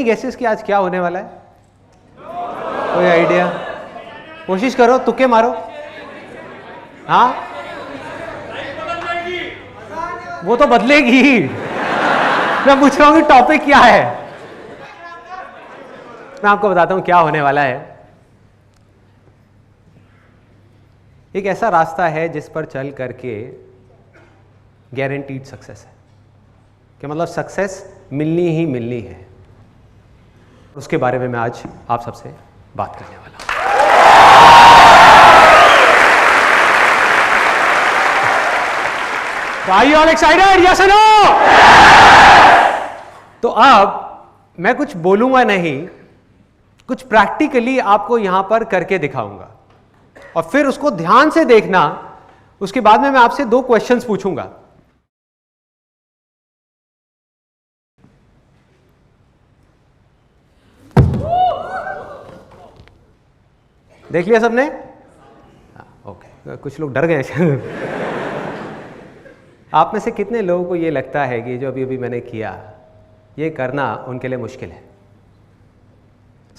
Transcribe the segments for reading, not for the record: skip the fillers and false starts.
Guesses कि आज क्या होने वाला है? कोई आइडिया? कोशिश करो, तुक्के मारो। हाँ, वो तो बदलेगी। मैं पूछ रहा हूं कि टॉपिक क्या है। मैं आपको बताता हूं क्या होने वाला है। एक ऐसा रास्ता है जिस पर चल करके गारंटीड सक्सेस है, कि मतलब सक्सेस मिलनी ही मिलनी है। उसके बारे में मैं आज आप सबसे बात करने वाला हूं। Are you all excited? Yes or no? तो अब मैं कुछ बोलूंगा नहीं, कुछ प्रैक्टिकली आपको यहां पर करके दिखाऊंगा और फिर उसको ध्यान से देखना। उसके बाद में मैं आपसे 2 क्वेश्चंस पूछूंगा। देख लिया सबने? ओके, कुछ लोग डर गए। आप में से कितने लोगों को यह लगता है कि जो अभी मैंने किया ये करना उनके लिए मुश्किल है?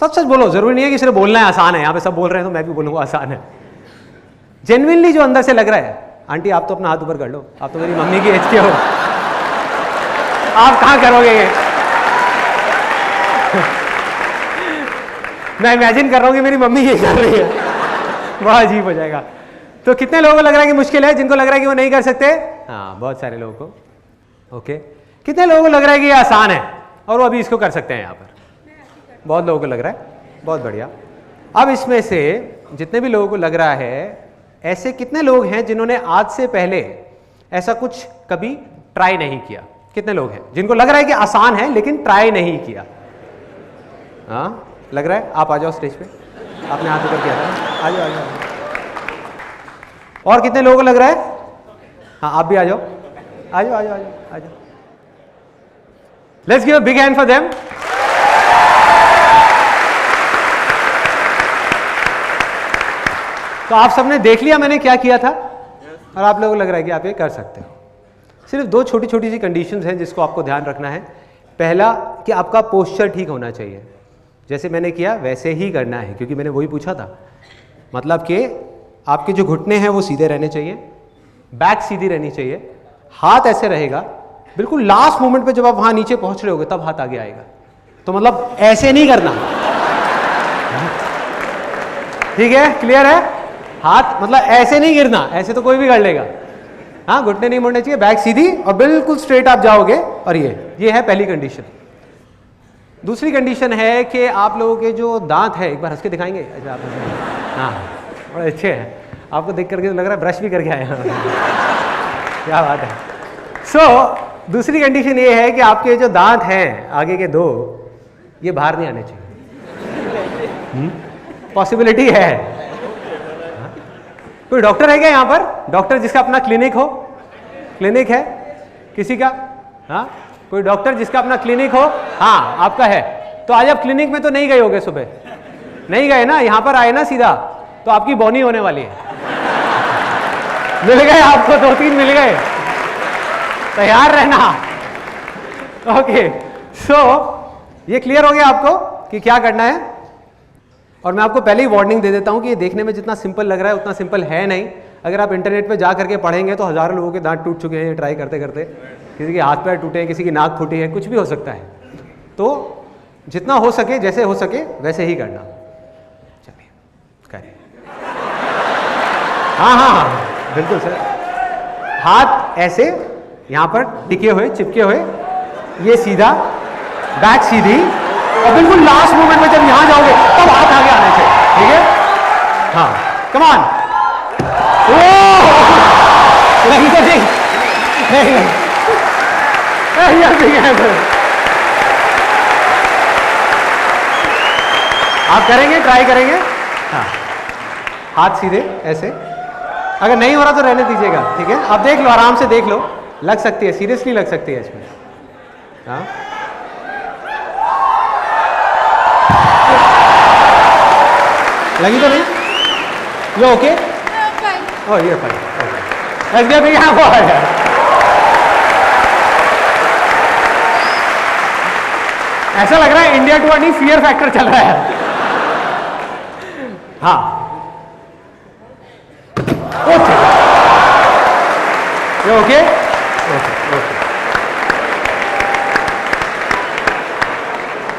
सच सच बोलो, जरूरी नहीं है कि सिर्फ बोलना है आसान है। यहां पे सब बोल रहे हैं तो मैं भी बोलूंगा आसान है। जेन्युइनली जो अंदर से लग रहा है। आंटी आप तो अपना हाथ ऊपर कर लो, आप तो मेरी मम्मी की एज के हो, आप कहां करोगे ये? मैं इमेजिन कर रहा हूं कि मेरी मम्मी ये कर रही है, बड़ा अजीब हो जाएगा। तो कितने लोगों को लग रहा है कि मुश्किल है? जिनको लग रहा है कि वो नहीं कर सकते? हाँ, बहुत सारे लोगों को। ओके, कितने लोगों को लग रहा है कि ये आसान है और वो अभी इसको कर सकते हैं? यहाँ पर बहुत लोगों को लग रहा है। बहुत बढ़िया। अब इसमें से जितने भी लोगों को लग रहा है, ऐसे कितने लोग हैं जिन्होंने आज से पहले ऐसा कुछ कभी ट्राई नहीं किया? कितने लोग हैं जिनको लग रहा है कि आसान है लेकिन ट्राई नहीं किया? हाँ, लग रहा है। आप आ जाओ स्टेज पे, आपने हाथ ऊपर किया था। आ जाओ, आ जाओ। और कितने लोगों को लग रहा है? हाँ, आप भी आ जाओ, आ जाओ, आ जाओ, आ जाओ, आ जाओ। Let's give a big hand for them. तो आप सबने देख लिया मैंने क्या किया था, और आप लोगों को लग रहा है कि आप ये कर सकते हो। सिर्फ 2 छोटी छोटी सी कंडीशंस हैं जिसको आपको ध्यान रखना है। पहला कि आपका पोस्चर ठीक होना चाहिए, जैसे मैंने किया वैसे ही करना है, क्योंकि मैंने वही पूछा था। मतलब कि आपके जो घुटने हैं वो सीधे रहने चाहिए, बैक सीधी रहनी चाहिए, हाथ ऐसे रहेगा। बिल्कुल लास्ट मोमेंट पे जब आप वहां नीचे पहुंच रहे होगे तब हाथ आगे आएगा। तो मतलब ऐसे नहीं करना, ठीक है? क्लियर है? हाथ मतलब ऐसे नहीं गिरना, ऐसे तो कोई भी कर लेगा। हाँ, घुटने नहीं मोड़ने चाहिए, बैक सीधी और बिल्कुल स्ट्रेट आप जाओगे। और ये है पहली कंडीशन। दूसरी कंडीशन है कि आप लोगों के जो दांत है, एक बार हंस के दिखाएंगे? अच्छा, आप हाँ, बड़े अच्छे हैं। आपको देख करके तो लग रहा है ब्रश भी करके आए हैं। क्या बात है। दूसरी कंडीशन ये है कि आपके जो दांत हैं आगे के 2, ये बाहर नहीं आने चाहिए। पॉसिबिलिटी है। कोई डॉक्टर है क्या यहाँ पर? डॉक्टर जिसका अपना क्लिनिक हो? क्लिनिक है किसी का? हाँ, कोई डॉक्टर जिसका अपना क्लिनिक हो? हाँ, आपका है। तो आज आप क्लिनिक में तो नहीं गए होगे, सुबह नहीं गए ना, यहाँ पर आए ना सीधा, तो आपकी बोनी होने वाली है। मिल गए आपको, 2-3 मिल गए, तैयार रहना। ओके, ये क्लियर हो गया आपको कि क्या करना है। और मैं आपको पहले ही वार्निंग दे देता हूं कि ये देखने में जितना सिंपल लग रहा है उतना सिंपल है नहीं। अगर आप इंटरनेट पे जा करके पढ़ेंगे तो हजारों लोगों के दांत टूट चुके हैं ट्राई करते करते, किसी के हाथ पैर टूटे हैं, किसी की नाक फूटी है, कुछ भी हो सकता है। तो जितना हो सके, जैसे हो सके वैसे ही करना। चलिए करें। हाँ, बिल्कुल सर। हाथ ऐसे यहां पर टिके हुए, चिपके हुए, ये सीधा, बैक सीधी, और बिल्कुल लास्ट मोमेंट में जब यहां जाओगे तब हाथ आगे आने चाहिए। ठीक है? हाँ, कम ऑन। नहीं तो नहीं, आप करेंगे, ट्राई करेंगे। हाँ, हाथ सीधे ऐसे। अगर नहीं हो रहा तो रहने दीजिएगा, ठीक है? आप देख लो, आराम से देख लो, लग सकती है, सीरियसली लग सकती है इसमें। हाँ, लगी तो नहीं? You okay? I'm fine. Oh, you're fine. Okay. Let's give a big hand for her. ऐसा लग रहा है इंडिया टू नहीं फियर फैक्टर चल रहा है। हाँ ओके ओके ओके,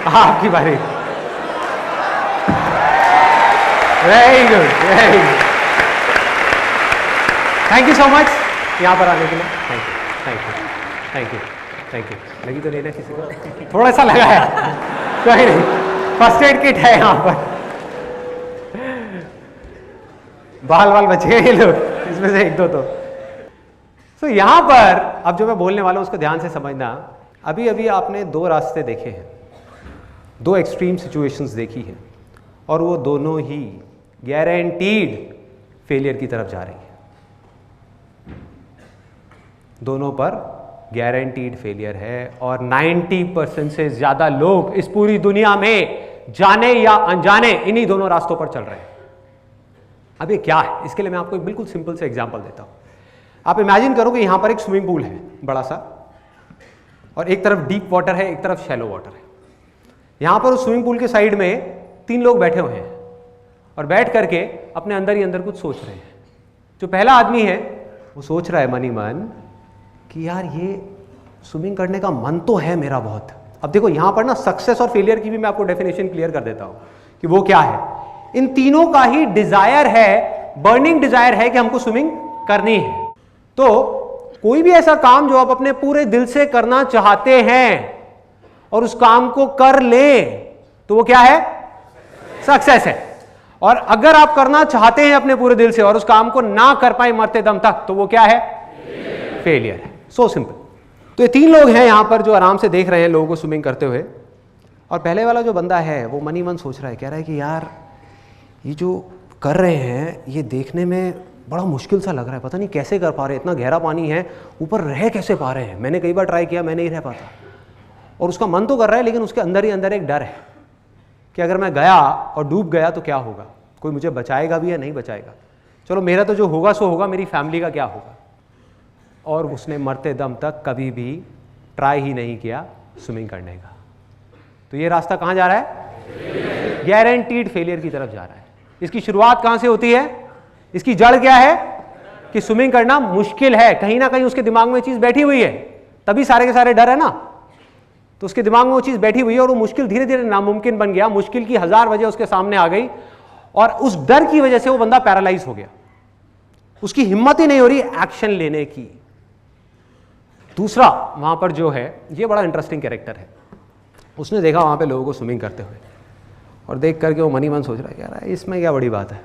आपकी बारी। Very good very good, thank you so much यहाँ पर आने के लिए। Thank you thank you thank you thank you. लगी तो नहीं ना किसी को? थोड़ा सा लगा है, कोई नहीं, फर्स्ट एड किट है यहाँ पर। बाल बाल बच गए ये लोग, इसमें से एक दो तो यहां पर अब जो मैं बोलने वाला हूं उसको ध्यान से समझना। अभी अभी आपने दो रास्ते देखे हैं, दो एक्सट्रीम सिचुएशंस देखी हैं, और वो दोनों ही गारंटीड फेलियर की तरफ जा रही है। दोनों पर गारंटीड फेलियर है, और 90% से ज्यादा लोग इस पूरी दुनिया में जाने या अनजाने इन्हीं दोनों रास्तों पर चल रहे हैं। अब ये क्या है, इसके लिए मैं आपको एक बिल्कुल सिंपल से एग्जांपल देता हूं। आप इमेजिन करो कि यहां पर एक स्विमिंग पूल है बड़ा सा, और एक तरफ डीप वाटर है, एक तरफ शैलो वाटर है। यहां पर उस स्विमिंग पूल के साइड में 3 लोग बैठे हुए हैं, और बैठ करके अपने अंदर ही अंदर कुछ सोच रहे हैं। जो पहला आदमी है वो सोच रहा है मन ही मन कि यार ये स्विमिंग करने का मन तो है मेरा बहुत। अब देखो यहां पर ना सक्सेस और फेलियर की भी मैं आपको डेफिनेशन क्लियर कर देता हूं कि वो क्या है। इन तीनों का ही डिजायर है, बर्निंग डिजायर है कि हमको स्विमिंग करनी है। तो कोई भी ऐसा काम जो आप अपने पूरे दिल से करना चाहते हैं और उस काम को कर ले तो वो क्या है? सक्सेस है। और अगर आप करना चाहते हैं अपने पूरे दिल से और उस काम को ना कर पाए मरते दम तक तो वो क्या है? फेलियर है। So simple. तो ये 3 लोग हैं यहां पर जो आराम से देख रहे हैं लोगों को स्विमिंग करते हुए, और पहले वाला जो बंदा है वो मन ही मन सोच रहा है, कह रहा है कि यार ये जो कर रहे हैं ये देखने में बड़ा मुश्किल सा लग रहा है, पता नहीं कैसे कर पा रहे हैं, इतना गहरा पानी है, ऊपर रह कैसे पा रहे हैं। मैंने कई बार ट्राई किया, मैं नहीं रह पाता। और उसका मन तो कर रहा है, लेकिन उसके अंदर ही अंदर एक डर है कि अगर मैं गया और डूब गया तो क्या होगा, कोई मुझे बचाएगा भी या नहीं बचाएगा। चलो मेरा तो जो होगा सो होगा, मेरी फैमिली का क्या होगा। और उसने मरते दम तक कभी भी ट्राई ही नहीं किया स्विमिंग करने का। तो ये रास्ता कहाँ जा रहा है? गारंटीड फेलियर की तरफ जा रहा है। इसकी शुरुआत कहाँ से होती है? इसकी जड़ क्या है? कि स्विमिंग करना मुश्किल है। कहीं ना कहीं उसके दिमाग में चीज बैठी हुई है, तभी सारे के सारे डर है ना। तो उसके दिमाग में वो चीज बैठी हुई है और वो मुश्किल धीरे धीरे नामुमकिन बन गया। मुश्किल की 1000 वजह उसके सामने आ गई, और उस डर की वजह से वो बंदा पैरालाइज हो गया। उसकी हिम्मत ही नहीं हो रही एक्शन लेने की। दूसरा वहां पर जो है, ये बड़ा इंटरेस्टिंग कैरेक्टर है। उसने देखा वहां पे लोगों को स्विमिंग करते हुए, और देख करके वो मन ही मन सोच रहा है यार इसमें क्या बड़ी बात है।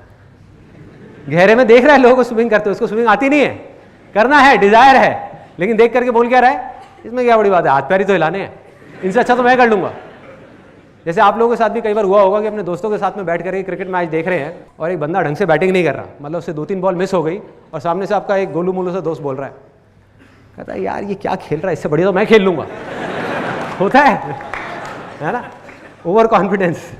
गहरे में देख रहा है लोगों को स्विमिंग करते हुए, उसको स्विमिंग आती नहीं है, करना है, डिजायर है, लेकिन देख करके बोल क्या रहा है, इसमें क्या बड़ी बात है, हाथ पैर ही तो हिलाने हैं, इनसे अच्छा तो मैं कर लूंगा। जैसे आप लोगों के साथ भी कई बार हुआ होगा कि अपने दोस्तों के साथ में बैठ करके क्रिकेट मैच देख रहे हैं और एक बंदा ढंग से बैटिंग नहीं कर रहा, मतलब उससे 2-3 बॉल मिस हो गई और सामने से आपका एक गोलू मोलू सा दोस्त बोल रहा है, कहता है यार ये क्या खेल रहा है, इससे बढ़िया तो मैं खेल लूंगा। होता है ना, ओवर कॉन्फिडेंस।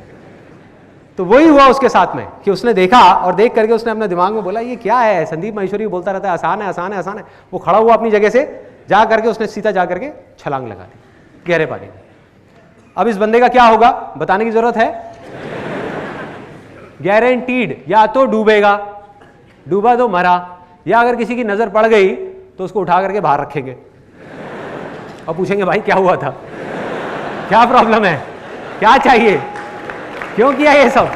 तो वही हुआ उसके साथ में कि उसने देखा और देख करके उसने अपने दिमाग में बोला ये क्या है, संदीप महेश्वरी बोलता रहता है आसान है आसान है आसान है। वो खड़ा हुआ अपनी जगह से, जा करके उसने सीधा जा करके छलांग लगा दी गहरे पानी में। अब इस बंदे का क्या होगा बताने की जरूरत है? गारंटीड या तो डूबेगा, डूबा तो मरा, या अगर किसी की नजर पड़ गई तो उसको उठा करके बाहर रखेंगे और पूछेंगे भाई क्या हुआ था, क्या प्रॉब्लम है, क्या चाहिए, क्यों किया ये सब।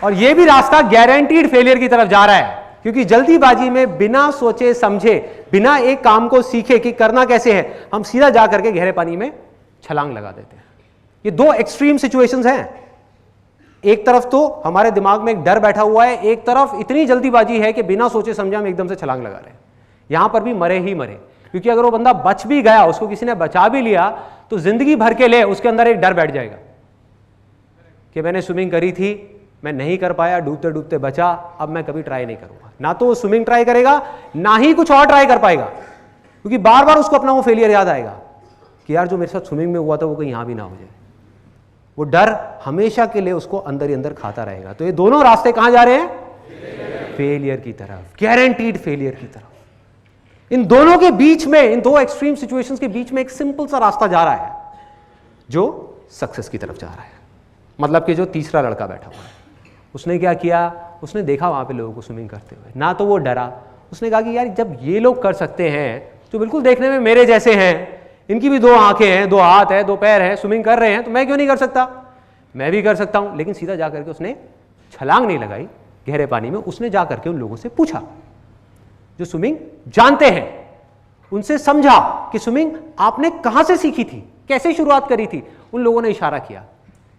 और ये भी रास्ता गारंटीड फेलियर की तरफ जा रहा है, क्योंकि जल्दीबाजी में बिना सोचे समझे, बिना एक काम को सीखे कि करना कैसे है, हम सीधा जा करके गहरे पानी में छलांग लगा देते हैं। ये 2 एक्सट्रीम सिचुएशंस हैं। एक तरफ तो हमारे दिमाग में एक डर बैठा हुआ है, एक तरफ इतनी जल्दीबाजी है कि बिना सोचे समझे हम एकदम से छलांग लगा रहे हैं। यहां पर भी मरे ही मरे, क्योंकि अगर वो बंदा बच भी गया, उसको किसी ने बचा भी लिया, तो जिंदगी भर के लिए उसके अंदर एक डर बैठ जाएगा कि मैंने स्विमिंग करी थी, मैं नहीं कर पाया, डूबते डूबते बचा, अब मैं कभी ट्राई नहीं करूंगा। ना तो वो स्विमिंग ट्राई करेगा, ना ही कुछ और ट्राई कर पाएगा, क्योंकि बार बार उसको अपना वो फेलियर याद आएगा कि यार जो मेरे साथ स्विमिंग में हुआ था वो कहीं यहां भी ना हो जाए। वो डर हमेशा के लिए उसको अंदर ही अंदर खाता रहेगा। तो ये दोनों रास्ते कहां जा रहे हैं? फेलियर की तरफ, गारंटीड फेलियर की तरफ। इन दोनों के बीच में, इन दो एक्सट्रीम सिचुएशंस के बीच में एक सिंपल सा रास्ता जा रहा है जो सक्सेस की तरफ जा रहा है। मतलब कि जो तीसरा लड़का बैठा हुआ है, उसने क्या किया, उसने देखा वहां पे लोगों को स्विमिंग करते हुए, ना तो वो डरा, उसने कहा कि यार जब ये लोग कर सकते हैं जो बिल्कुल देखने में मेरे जैसे हैं, इनकी भी 2 आंखें हैं, 2 हाथ है, 2 पैर हैं, स्विमिंग कर रहे हैं, तो मैं क्यों नहीं कर सकता, मैं भी कर सकता हूं। लेकिन सीधा जाकर के उसने छलांग नहीं लगाई गहरे पानी में, उसने जाकर के उन लोगों से पूछा जो स्विमिंग जानते हैं, उनसे समझा कि स्विमिंग आपने कहां से सीखी थी, कैसे शुरुआत करी थी। उन लोगों ने इशारा किया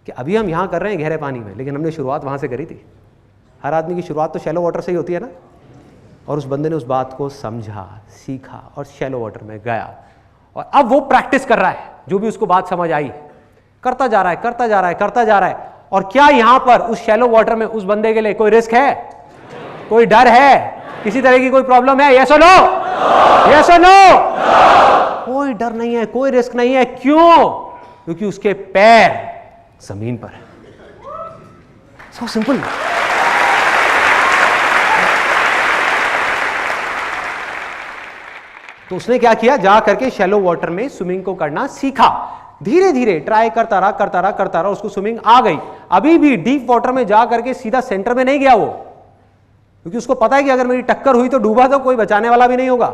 कि अभी हम यहां कर रहे हैं गहरे पानी में, लेकिन हमने शुरुआत वहां से करी थी। हर आदमी की शुरुआत तो शैलो वाटर से ही होती है ना। और उस बंदे ने उस बात को समझा, सीखा और शैलो वाटर में गया, और अब वो प्रैक्टिस कर रहा है, जो भी उसको बात समझ आई करता जा रहा है, करता जा रहा है, करता जा रहा है। और क्या यहां पर उस शैलो वाटर में उस बंदे के लिए कोई रिस्क है, कोई डर है, किसी तरह की कोई प्रॉब्लम है? यस और नो? यस और नो? कोई डर नहीं है, कोई रिस्क नहीं है। क्यों? क्योंकि उसके पैर जमीन पर है। So simple. तो उसने क्या किया, जा करके शैलो वाटर में स्विमिंग को करना सीखा। धीरे धीरे ट्राई करता रहा, करता रहा, करता रहा, उसको स्विमिंग आ गई। अभी भी डीप वाटर में जा करके सीधा सेंटर में नहीं गया वो, क्योंकि उसको पता है कि अगर मेरी टक्कर हुई तो डूबा तो कोई बचाने वाला भी नहीं होगा।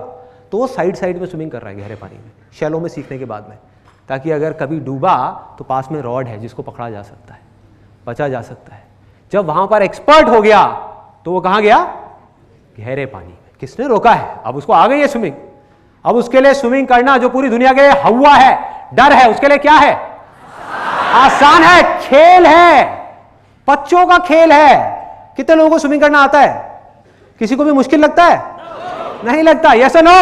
तो वो साइड साइड में स्विमिंग कर रहा है गहरे पानी में, शैलो में सीखने के बाद में, ताकि अगर कभी डूबा तो पास में रॉड है जिसको पकड़ा जा सकता है, बचा जा सकता है। जब वहां पर एक्सपर्ट हो गया तो वो कहां गया? गहरे पानी में। किसने रोका है? अब उसको आ गई है स्विमिंग। अब उसके लिए स्विमिंग करना जो पूरी दुनिया के लिए हवा है, डर है, उसके लिए क्या है? आसान है, खेल है, बच्चों का खेल है। कितने लोगों को स्विमिंग करना आता है? किसी को भी मुश्किल लगता है? नहीं लगता। यस और नो?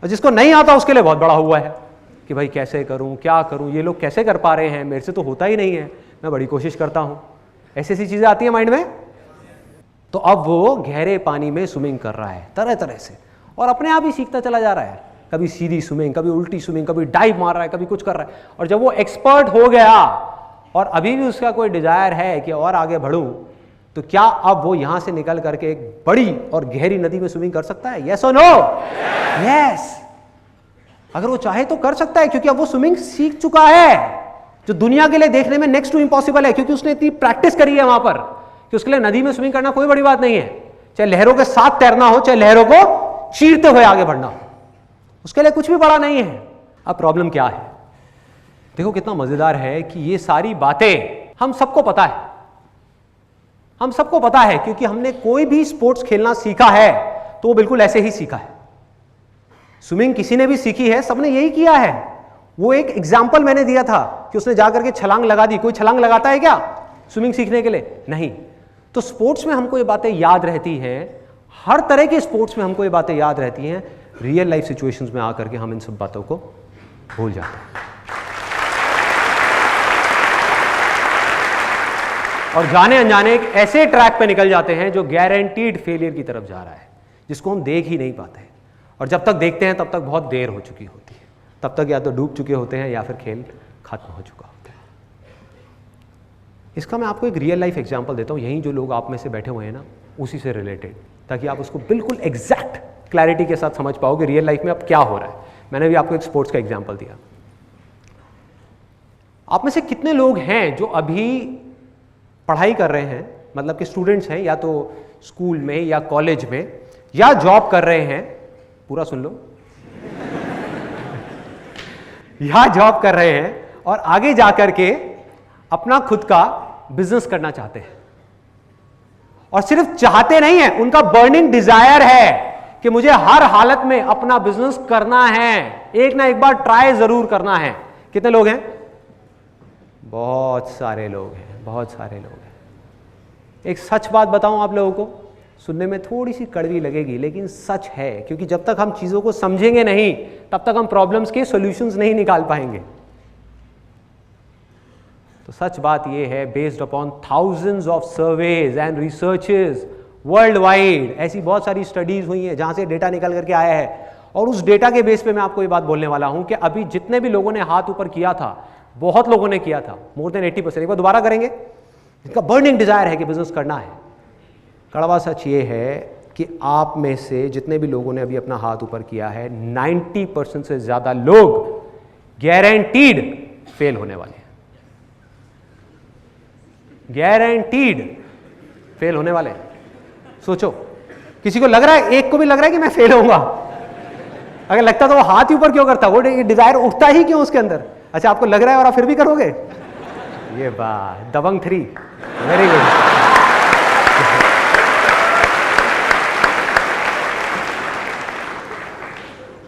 और जिसको नहीं आता उसके लिए बहुत बड़ा हुआ है कि भाई कैसे करूं, क्या करूं, ये लोग कैसे कर पा रहे हैं, मेरे से तो होता ही नहीं है, मैं बड़ी कोशिश करता हूं। ऐसी ऐसी चीजें आती है माइंड में। तो अब वो गहरे पानी में स्विमिंग कर रहा है तरह तरह से, और अपने आप ही सीखता चला जा रहा है। कभी सीधी स्विमिंग, कभी उल्टी स्विमिंग, कभी डाइव मार रहा है, कभी कुछ कर रहा है। और जब वो एक्सपर्ट हो गया और अभी भी उसका कोई डिजायर है कि और आगे बढ़ूं, तो क्या अब वो यहां से निकल करके एक बड़ी और गहरी नदी में स्विमिंग कर सकता है? यस और नो? यस। अगर वो चाहे तो कर सकता है, क्योंकि अब वो स्विमिंग सीख चुका है, जो दुनिया के लिए देखने में नेक्स्ट टू इम्पॉसिबल है, क्योंकि उसने इतनी प्रैक्टिस करी है वहां पर कि उसके लिए नदी में स्विमिंग करना कोई बड़ी बात नहीं है। चाहे लहरों के साथ तैरना हो, चाहे लहरों को चीरते हुए आगे बढ़ना हो, उसके लिए कुछ भी बड़ा नहीं है। अब प्रॉब्लम क्या है? देखो कितना मजेदार है कि ये सारी बातें हम सबको पता है, हम सबको पता है, क्योंकि हमने कोई भी स्पोर्ट्स खेलना सीखा है तो वो बिल्कुल ऐसे ही सीखा है। स्विमिंग किसी ने भी सीखी है, सबने यही किया है। वो एक एग्जाम्पल मैंने दिया था कि उसने जाकर के छलांग लगा दी। कोई छलांग लगाता है क्या स्विमिंग सीखने के लिए? नहीं। तो स्पोर्ट्स में हमको ये बातें याद रहती हैं, हर तरह के स्पोर्ट्स में हमको ये बातें याद रहती हैं। रियल लाइफ सिचुएशंस में आकर के हम इन सब बातों को भूल जाते हैं और जाने अनजाने एक ऐसे ट्रैक पे निकल जाते हैं जो गारंटीड फेलियर की तरफ जा रहा है, जिसको हम देख ही नहीं पाते हैं। और जब तक देखते हैं तब तक बहुत देर हो चुकी होती है, तब तक या तो डूब चुके होते हैं या फिर खेल खत्म हो चुका होता है। इसका मैं आपको एक रियल लाइफ एग्जांपल देता हूँ, यहीं जो लोग आप में से बैठे हुए हैं ना, उसी से रिलेटेड, ताकि आप उसको बिल्कुल एग्जैक्ट क्लैरिटी के साथ समझ पाओ कि रियल लाइफ में अब क्या हो रहा है। मैंने भी आपको एक स्पोर्ट्स का एग्जांपल दिया। आप में से कितने लोग हैं जो अभी पढ़ाई कर रहे हैं, मतलब कि स्टूडेंट्स हैं, या तो स्कूल में या कॉलेज में या जॉब कर रहे हैं, पूरा सुन लो या जॉब कर रहे हैं और आगे जाकर के अपना खुद का बिजनेस करना चाहते हैं। और सिर्फ चाहते नहीं है, उनका बर्निंग डिजायर है कि मुझे हर हालत में अपना बिजनेस करना है, एक ना एक बार ट्राई जरूर करना है। कितने लोग हैं? बहुत सारे लोग हैं, बहुत सारे लोग हैं। एक सच बात बताऊं आप लोगों को, सुनने में थोड़ी सी कड़वी लगेगी लेकिन सच है, क्योंकि जब तक हम चीजों को समझेंगे नहीं तब तक हम प्रॉब्लम्स के सॉल्यूशंस नहीं निकाल पाएंगे। तो सच बात यह है, based upon thousands of surveys and researches world wide, ऐसी बहुत सारी स्टडीज हुई हैं जहां से डेटा निकल करके आया है। और उस डेटा के बेस पे मैं आपको ये बात बोलने वाला हूं कि अभी जितने भी लोगों ने हाथ ऊपर किया था, बहुत लोगों ने किया था, मोर देन 80%। एक बार दोबारा करेंगे। इनका बर्निंग डिजायर है कि बिजनेस करना है। कड़वा सच ये है कि आप में से जितने भी लोगों ने अभी अपना हाथ ऊपर किया है 90% से ज्यादा लोग गारंटीड फेल होने वाले हैं। गारंटीड फेल होने वाले हैं। सोचो, किसी को लग रहा है, एक को भी लग रहा है कि मैं फेल होऊंगा? अगर लगता तो वो हाथ ही ऊपर क्यों करता? वो डिजायर उठता ही क्यों उसके अंदर? अच्छा, आपको लग रहा है और आप फिर भी करोगे? ये बात दबंग 3, वेरी गुड।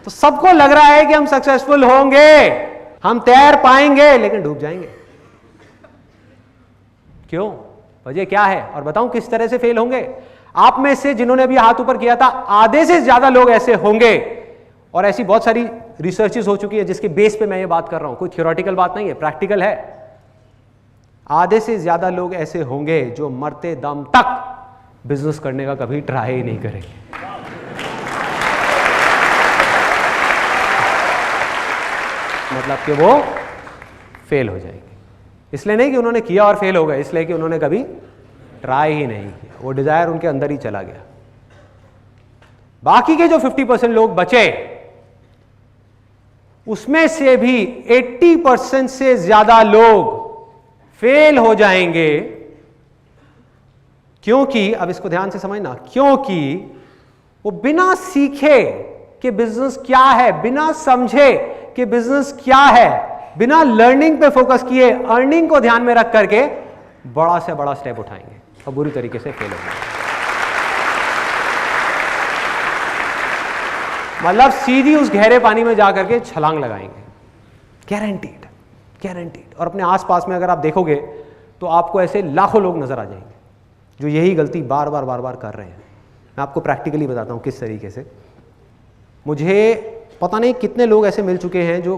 तो सबको लग रहा है कि हम सक्सेसफुल होंगे, हम तैर पाएंगे, लेकिन डूब जाएंगे। क्यों? वजह क्या है? और बताऊं किस तरह से फेल होंगे। आप में से जिन्होंने अभी हाथ ऊपर किया था, आधे से ज्यादा लोग ऐसे होंगे, और ऐसी बहुत सारी रिसर्चेस हो चुकी है जिसके बेस पे मैं ये बात कर रहा हूं, कोई थियोरेटिकल बात नहीं है, प्रैक्टिकल है। आधे से ज्यादा लोग ऐसे होंगे जो मरते दम तक बिजनेस करने का कभी ट्राई ही नहीं करेंगे। मतलब कि वो फेल हो जाएंगे। इसलिए नहीं कि उन्होंने किया और फेल हो गए, इसलिए कि उन्होंने कभी ट्राई ही नहीं किया, वो डिजायर उनके अंदर ही चला गया। बाकी के जो 50% लोग बचे, उसमें से भी 80% से ज्यादा लोग फेल हो जाएंगे। क्योंकि, अब इसको ध्यान से समझना, क्योंकि वो बिना सीखे कि बिजनेस क्या है, बिना समझे कि बिजनेस क्या है, बिना लर्निंग पे फोकस किए, अर्निंग को ध्यान में रख करके बड़ा से बड़ा स्टेप उठाएंगे और बुरी तरीके से फेल होंगे। मतलब सीधी उस गहरे पानी में जाकर के छलांग लगाएंगे, गारंटीड, गारंटीड। और अपने आसपास में अगर आप देखोगे तो आपको ऐसे लाखों लोग नजर आ जाएंगे जो यही गलती बार बार कर रहे हैं। मैं आपको प्रैक्टिकली बताता हूं किस तरीके से। मुझे पता नहीं कितने लोग ऐसे मिल चुके हैं जो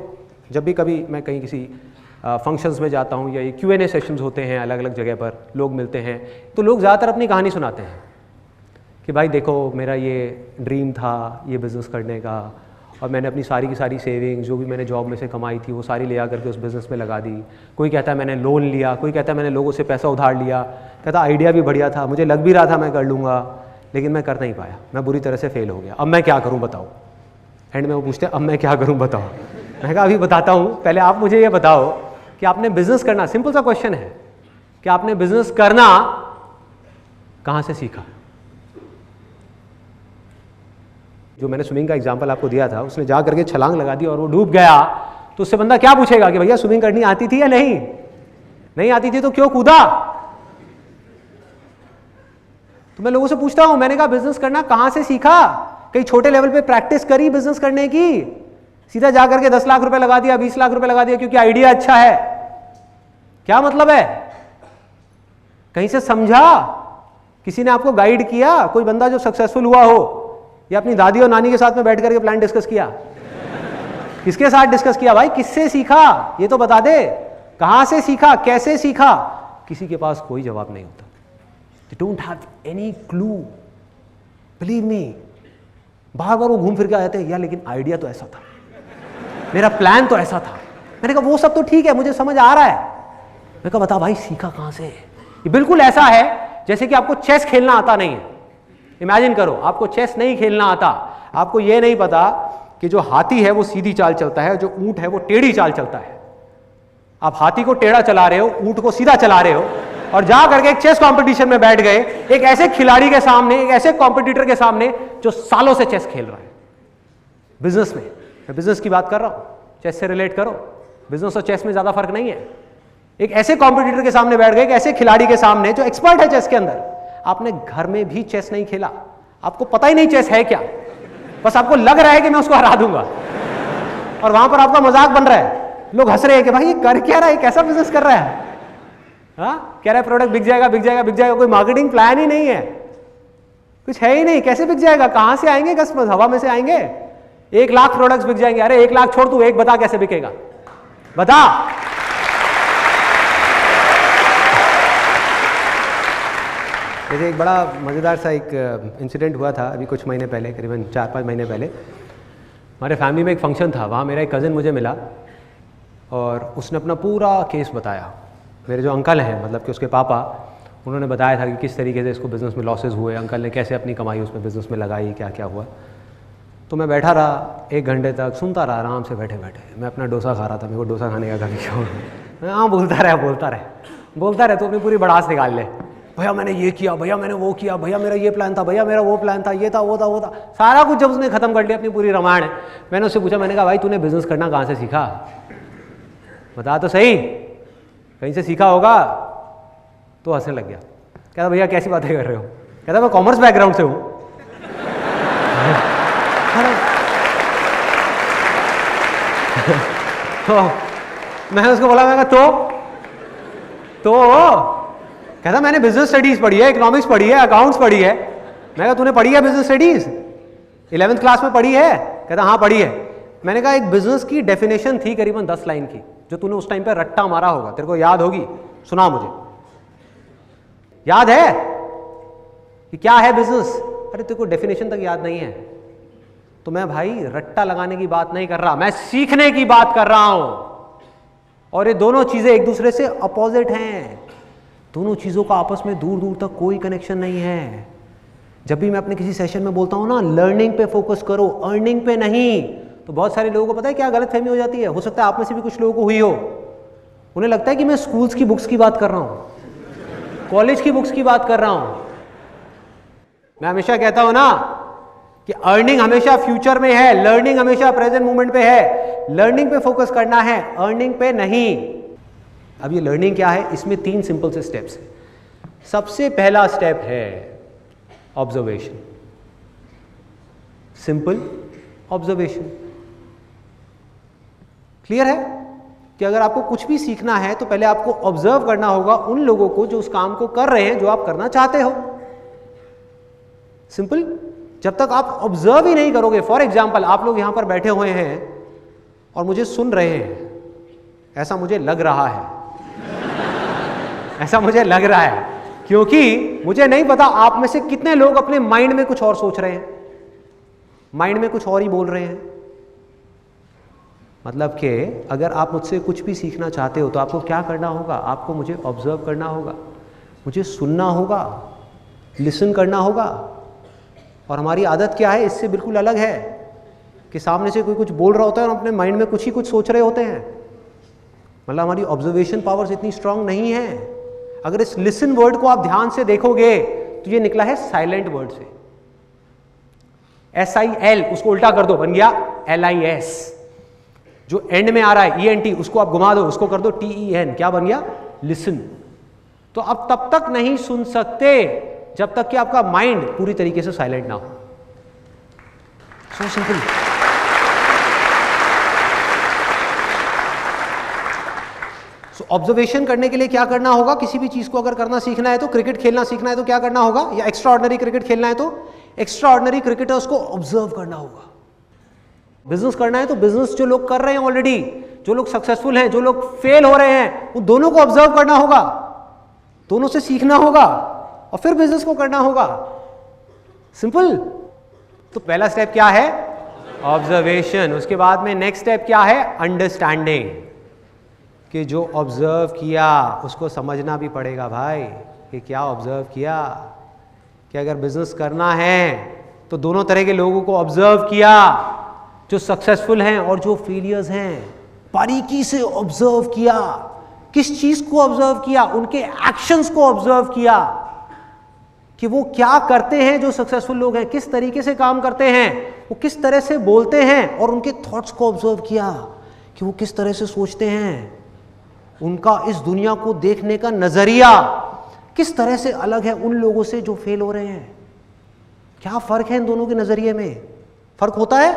जब भी कभी मैं कहीं किसी फंक्शंस में जाता हूं या ये Q&A सेशंस होते हैं, अलग अलग जगह पर लोग मिलते हैं, तो लोग ज़्यादातर अपनी कहानी सुनाते हैं कि भाई देखो, मेरा ये ड्रीम था ये बिज़नेस करने का, और मैंने अपनी सारी की सारी सेविंग्स जो भी मैंने जॉब में से कमाई थी वो सारी ले आकर के उस बिज़नेस में लगा दी। कोई कहता है मैंने लोन लिया, कोई कहता है मैंने लोगों से पैसा उधार लिया, कहता आइडिया भी बढ़िया था, मुझे लग भी रहा था मैं कर लूँगा, लेकिन मैं कर नहीं पाया, मैं बुरी तरह से फेल हो गया, अब मैं क्या करूँ बताओ। एंड में वो पूछते हैं अब मैं क्या करूँ बताओ। मैं कहा अभी बताता हूँ, पहले आप मुझे ये बताओ कि आपने बिजनेस करना, सिंपल सा क्वेश्चन है कि आपने बिजनेस करना कहाँ से सीखा। जो मैंने स्विमिंग का एग्जांपल आपको दिया था, उसने जा करके छलांग लगा दी और वो डूब गया, तो उससे बंदा क्या पूछेगा कि भैया स्विमिंग करनी आती थी या नहीं? नहीं आती थी तो क्यों कूदा? तो मैं लोगों से पूछता हूं, मैंने कहा बिजनेस करना कहां से सीखा? कहीं छोटे लेवल पे प्रैक्टिस करी बिजनेस करने की? सीधा जाकर के 10 लाख रुपए लगा दिया, 20 लाख रुपए लगा दिया क्योंकि आइडिया अच्छा है? क्या मतलब है? कहीं से समझा? किसी ने आपको गाइड किया? कोई बंदा जो सक्सेसफुल हुआ हो, या अपनी दादी और नानी के साथ में बैठ करके प्लान डिस्कस किया? किसके साथ डिस्कस किया भाई? किससे सीखा ये तो बता दे। कहां से सीखा, कैसे सीखा? किसी के पास कोई जवाब नहीं होता। They don't have any clue. Believe me. बार बार वो घूम फिर के आते हैं, यार लेकिन आइडिया तो ऐसा था, मेरा प्लान तो ऐसा था। मैंने कहा वो सब तो ठीक है, मुझे समझ आ रहा है। मैं कहा बता भाई सीखा कहां से? ये बिल्कुल ऐसा है जैसे कि आपको चेस खेलना आता नहीं है। इमेजिन करो आपको चेस नहीं खेलना आता, आपको ये नहीं पता कि जो हाथी है वो सीधी चाल चलता है, जो ऊंट है वो टेढ़ी चाल चलता है। आप हाथी को टेढ़ा चला रहे हो, ऊंट को सीधा चला रहे हो, और जा करके एक चेस कंपटीशन में बैठ गए, एक ऐसे खिलाड़ी के सामने, एक ऐसे कॉम्पिटिटर के सामने जो सालों से चेस खेल रहा है। बिजनेस में, मैं बिजनेस की बात कर रहा हूं, चेस से रिलेट करो, बिजनेस और चेस में ज्यादा फर्क नहीं है। एक ऐसे कॉम्पिटिटर के सामने बैठ गए, एक ऐसे खिलाड़ी के सामने जो एक्सपर्ट है चेस के अंदर। आपने घर में भी चेस नहीं खेला, आपको पता ही नहीं चेस है क्या, बस आपको लग रहा है कि मैं उसको हरा दूंगा, और वहां पर आपका मजाक बन रहा है। लोग हंस रहे हैं कि भाई ये कर क्या रहा है, कैसा बिजनेस कर रहा है, हाँ कह रहा है प्रोडक्ट बिक जाएगा बिक जाएगा बिक जाएगा, कोई मार्केटिंग प्लान ही नहीं है, कुछ है ही नहीं, कैसे बिक जाएगा, कहां से आएंगे कस्टमर, हवा में से आएंगे। 1 लाख प्रोडक्ट्स बिक जाएंगे, अरे 1 लाख छोड़, तू एक बता कैसे बिकेगा, बता। जैसे एक बड़ा मज़ेदार सा एक इंसिडेंट हुआ था अभी कुछ महीने पहले, करीबन 4-5 महीने पहले। हमारे फैमिली में एक फंक्शन था, वहाँ मेरा एक कज़न मुझे मिला और उसने अपना पूरा केस बताया। मेरे जो अंकल हैं, मतलब कि उसके पापा, उन्होंने बताया था कि किस तरीके से इसको बिज़नेस में लॉसेस हुए, अंकल ने कैसे अपनी कमाई उसमें बिज़नेस में लगाई, क्या क्या हुआ। तो मैं बैठा रहा 1 घंटे तक, सुनता रहा आराम से बैठे बैठे। मैं अपना डोसा खा रहा था, मेरे को डोसा खाने का कभी शौक नहीं। हाँ, बोलता रहे तो अपनी पूरी बड़ास निकाल ले। भैया मैंने ये किया, भैया मैंने वो किया, भैया मेरा ये प्लान था, भैया मेरा वो प्लान था, ये था वो था वो था, सारा कुछ जब उसने खत्म कर लिया, अपनी पूरी रामायण। मैंने उससे पूछा, मैंने कहा भाई तूने बिजनेस करना कहाँ से सीखा, बता तो सही, कहीं से सीखा होगा। तो हंसने लग गया, कहता भैया कैसी बातें कर रहे हो, कहता मैं कॉमर्स बैकग्राउंड से हूँ। तो मैंने उसको बोला, मैं तो कहता मैंने बिजनेस स्टडीज पढ़ी है, इकोनॉमिक्स पढ़ी है, अकाउंट्स पढ़ी है। मैं कहा तूने पढ़ी है बिजनेस स्टडीज, 11th क्लास में पढ़ी है? कहता हाँ पढ़ी है। मैंने कहा एक बिजनेस की डेफिनेशन थी करीबन 10 लाइन की, जो तूने उस टाइम पे रट्टा मारा होगा, तेरे को याद होगी, सुना मुझे, याद है कि क्या है बिजनेस? अरे तेरे को डेफिनेशन तक याद नहीं है। तो मैं भाई रट्टा लगाने की बात नहीं कर रहा, मैं सीखने की बात कर रहा हूं। और ये दोनों चीजें एक दूसरे से अपोजिट हैं, दोनों चीजों का आपस में दूर दूर तक कोई कनेक्शन नहीं है। जब भी मैं अपने किसी सेशन में बोलता हूं ना, लर्निंग पे फोकस करो, अर्निंग पे नहीं, तो बहुत सारे लोगों को पता है क्या गलतफहमी हो जाती है, हो सकता है आप में से भी कुछ लोगों को हुई हो। उन्हें लगता है कि मैं स्कूल्स की बुक्स की बात कर रहा हूं, कॉलेज की बुक्स की बात कर रहा हूं। मैं हमेशा कहता हूं ना कि अर्निंग हमेशा फ्यूचर में है, लर्निंग हमेशा प्रेजेंट मोमेंट पे है। लर्निंग पे फोकस करना है, अर्निंग पे नहीं। अब ये लर्निंग क्या है, इसमें 3 सिंपल से स्टेप्स हैं। सबसे पहला स्टेप है ऑब्जर्वेशन, सिंपल ऑब्जर्वेशन। क्लियर है कि अगर आपको कुछ भी सीखना है तो पहले आपको ऑब्जर्व करना होगा उन लोगों को जो उस काम को कर रहे हैं जो आप करना चाहते हो। सिंपल। जब तक आप ऑब्जर्व ही नहीं करोगे, फॉर एग्जाम्पल आप लोग यहां पर बैठे हुए हैं और मुझे सुन रहे हैं, ऐसा मुझे लग रहा है ऐसा मुझे लग रहा है, क्योंकि मुझे नहीं पता आप में से कितने लोग अपने माइंड में कुछ और सोच रहे हैं, माइंड में कुछ और ही बोल रहे हैं। मतलब कि अगर आप मुझसे कुछ भी सीखना चाहते हो तो आपको क्या करना होगा, आपको मुझे ऑब्जर्व करना होगा, मुझे सुनना होगा, लिसन करना होगा। और हमारी आदत क्या है, इससे बिल्कुल अलग है कि सामने से कोई कुछ बोल रहा होता है और अपने माइंड में कुछ ही कुछ सोच रहे होते हैं। मतलब हमारी ऑब्जर्वेशन पावर्स इतनी स्ट्रांग नहीं है। अगर इस लिसन वर्ड को आप ध्यान से देखोगे तो ये निकला है साइलेंट वर्ड से, SIL, उसको उल्टा कर दो, बन गया LIS। जो एंड में आ रहा है ENT, उसको आप घुमा दो, उसको कर दो TEN, क्या बन गया, लिसन। तो आप तब तक नहीं सुन सकते जब तक कि आपका माइंड पूरी तरीके से साइलेंट ना हो। So simple. सो ऑब्जर्वेशन करने के लिए क्या करना होगा, किसी भी चीज को अगर करना सीखना है तो, क्रिकेट खेलना सीखना है तो क्या करना होगा, या एक्स्ट्रा ऑर्डिनरी क्रिकेट खेलना है तो एक्स्ट्रा ऑर्डिनरी क्रिकेटर्स को ऑब्जर्व करना होगा। बिजनेस करना है तो बिजनेस जो लोग कर रहे हैं ऑलरेडी, जो लोग सक्सेसफुल हैं, जो लोग फेल हो रहे हैं, उन दोनों को ऑब्जर्व करना होगा, दोनों से सीखना होगा और फिर बिजनेस को करना होगा। सिंपल। तो पहला स्टेप क्या है, ऑब्जर्वेशन। उसके बाद में नेक्स्ट स्टेप क्या है, अंडरस्टैंडिंग, कि जो ऑब्जर्व किया उसको समझना भी पड़ेगा भाई, कि क्या ऑब्जर्व किया। कि अगर बिजनेस करना है तो दोनों तरह के लोगों को ऑब्जर्व किया, जो सक्सेसफुल हैं और जो फेलियर्स हैं, बारीकी से ऑब्जर्व किया। किस चीज को ऑब्जर्व किया, उनके एक्शंस को ऑब्जर्व किया कि वो क्या करते हैं, जो सक्सेसफुल लोग हैं किस तरीके से काम करते हैं, वो किस तरह से बोलते हैं, और उनके थॉट्स को ऑब्जर्व किया कि वो किस तरह से सोचते हैं, उनका इस दुनिया को देखने का नजरिया किस तरह से अलग है उन लोगों से जो फेल हो रहे हैं। क्या फर्क है इन दोनों के नजरिए में, फर्क होता है,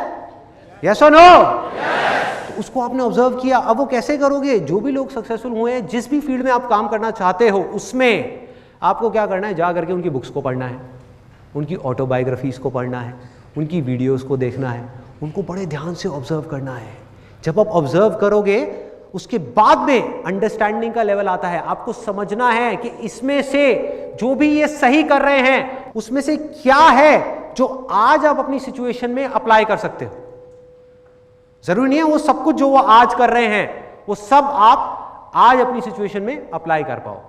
यस और नो? तो उसको आपने ऑब्जर्व किया। अब वो कैसे करोगे, जो भी लोग सक्सेसफुल हुए हैं, जिस भी फील्ड में आप काम करना चाहते हो, उसमें आपको क्या करना है, जा करके उनकी बुक्स को पढ़ना है, उनकी ऑटोबायोग्राफीज को पढ़ना है, उनकी वीडियोस को देखना है, उनको बड़े ध्यान से ऑब्जर्व करना है। जब आप ऑब्जर्व करोगे उसके बाद में अंडरस्टैंडिंग का लेवल आता है। आपको समझना है कि इसमें से जो भी ये सही कर रहे हैं उसमें से क्या है जो आज आप अपनी सिचुएशन में अप्लाई कर सकते हो। जरूरी नहीं है वो सब कुछ जो वो आज कर रहे हैं वो सब आप आज अपनी सिचुएशन में अप्लाई कर पाओ।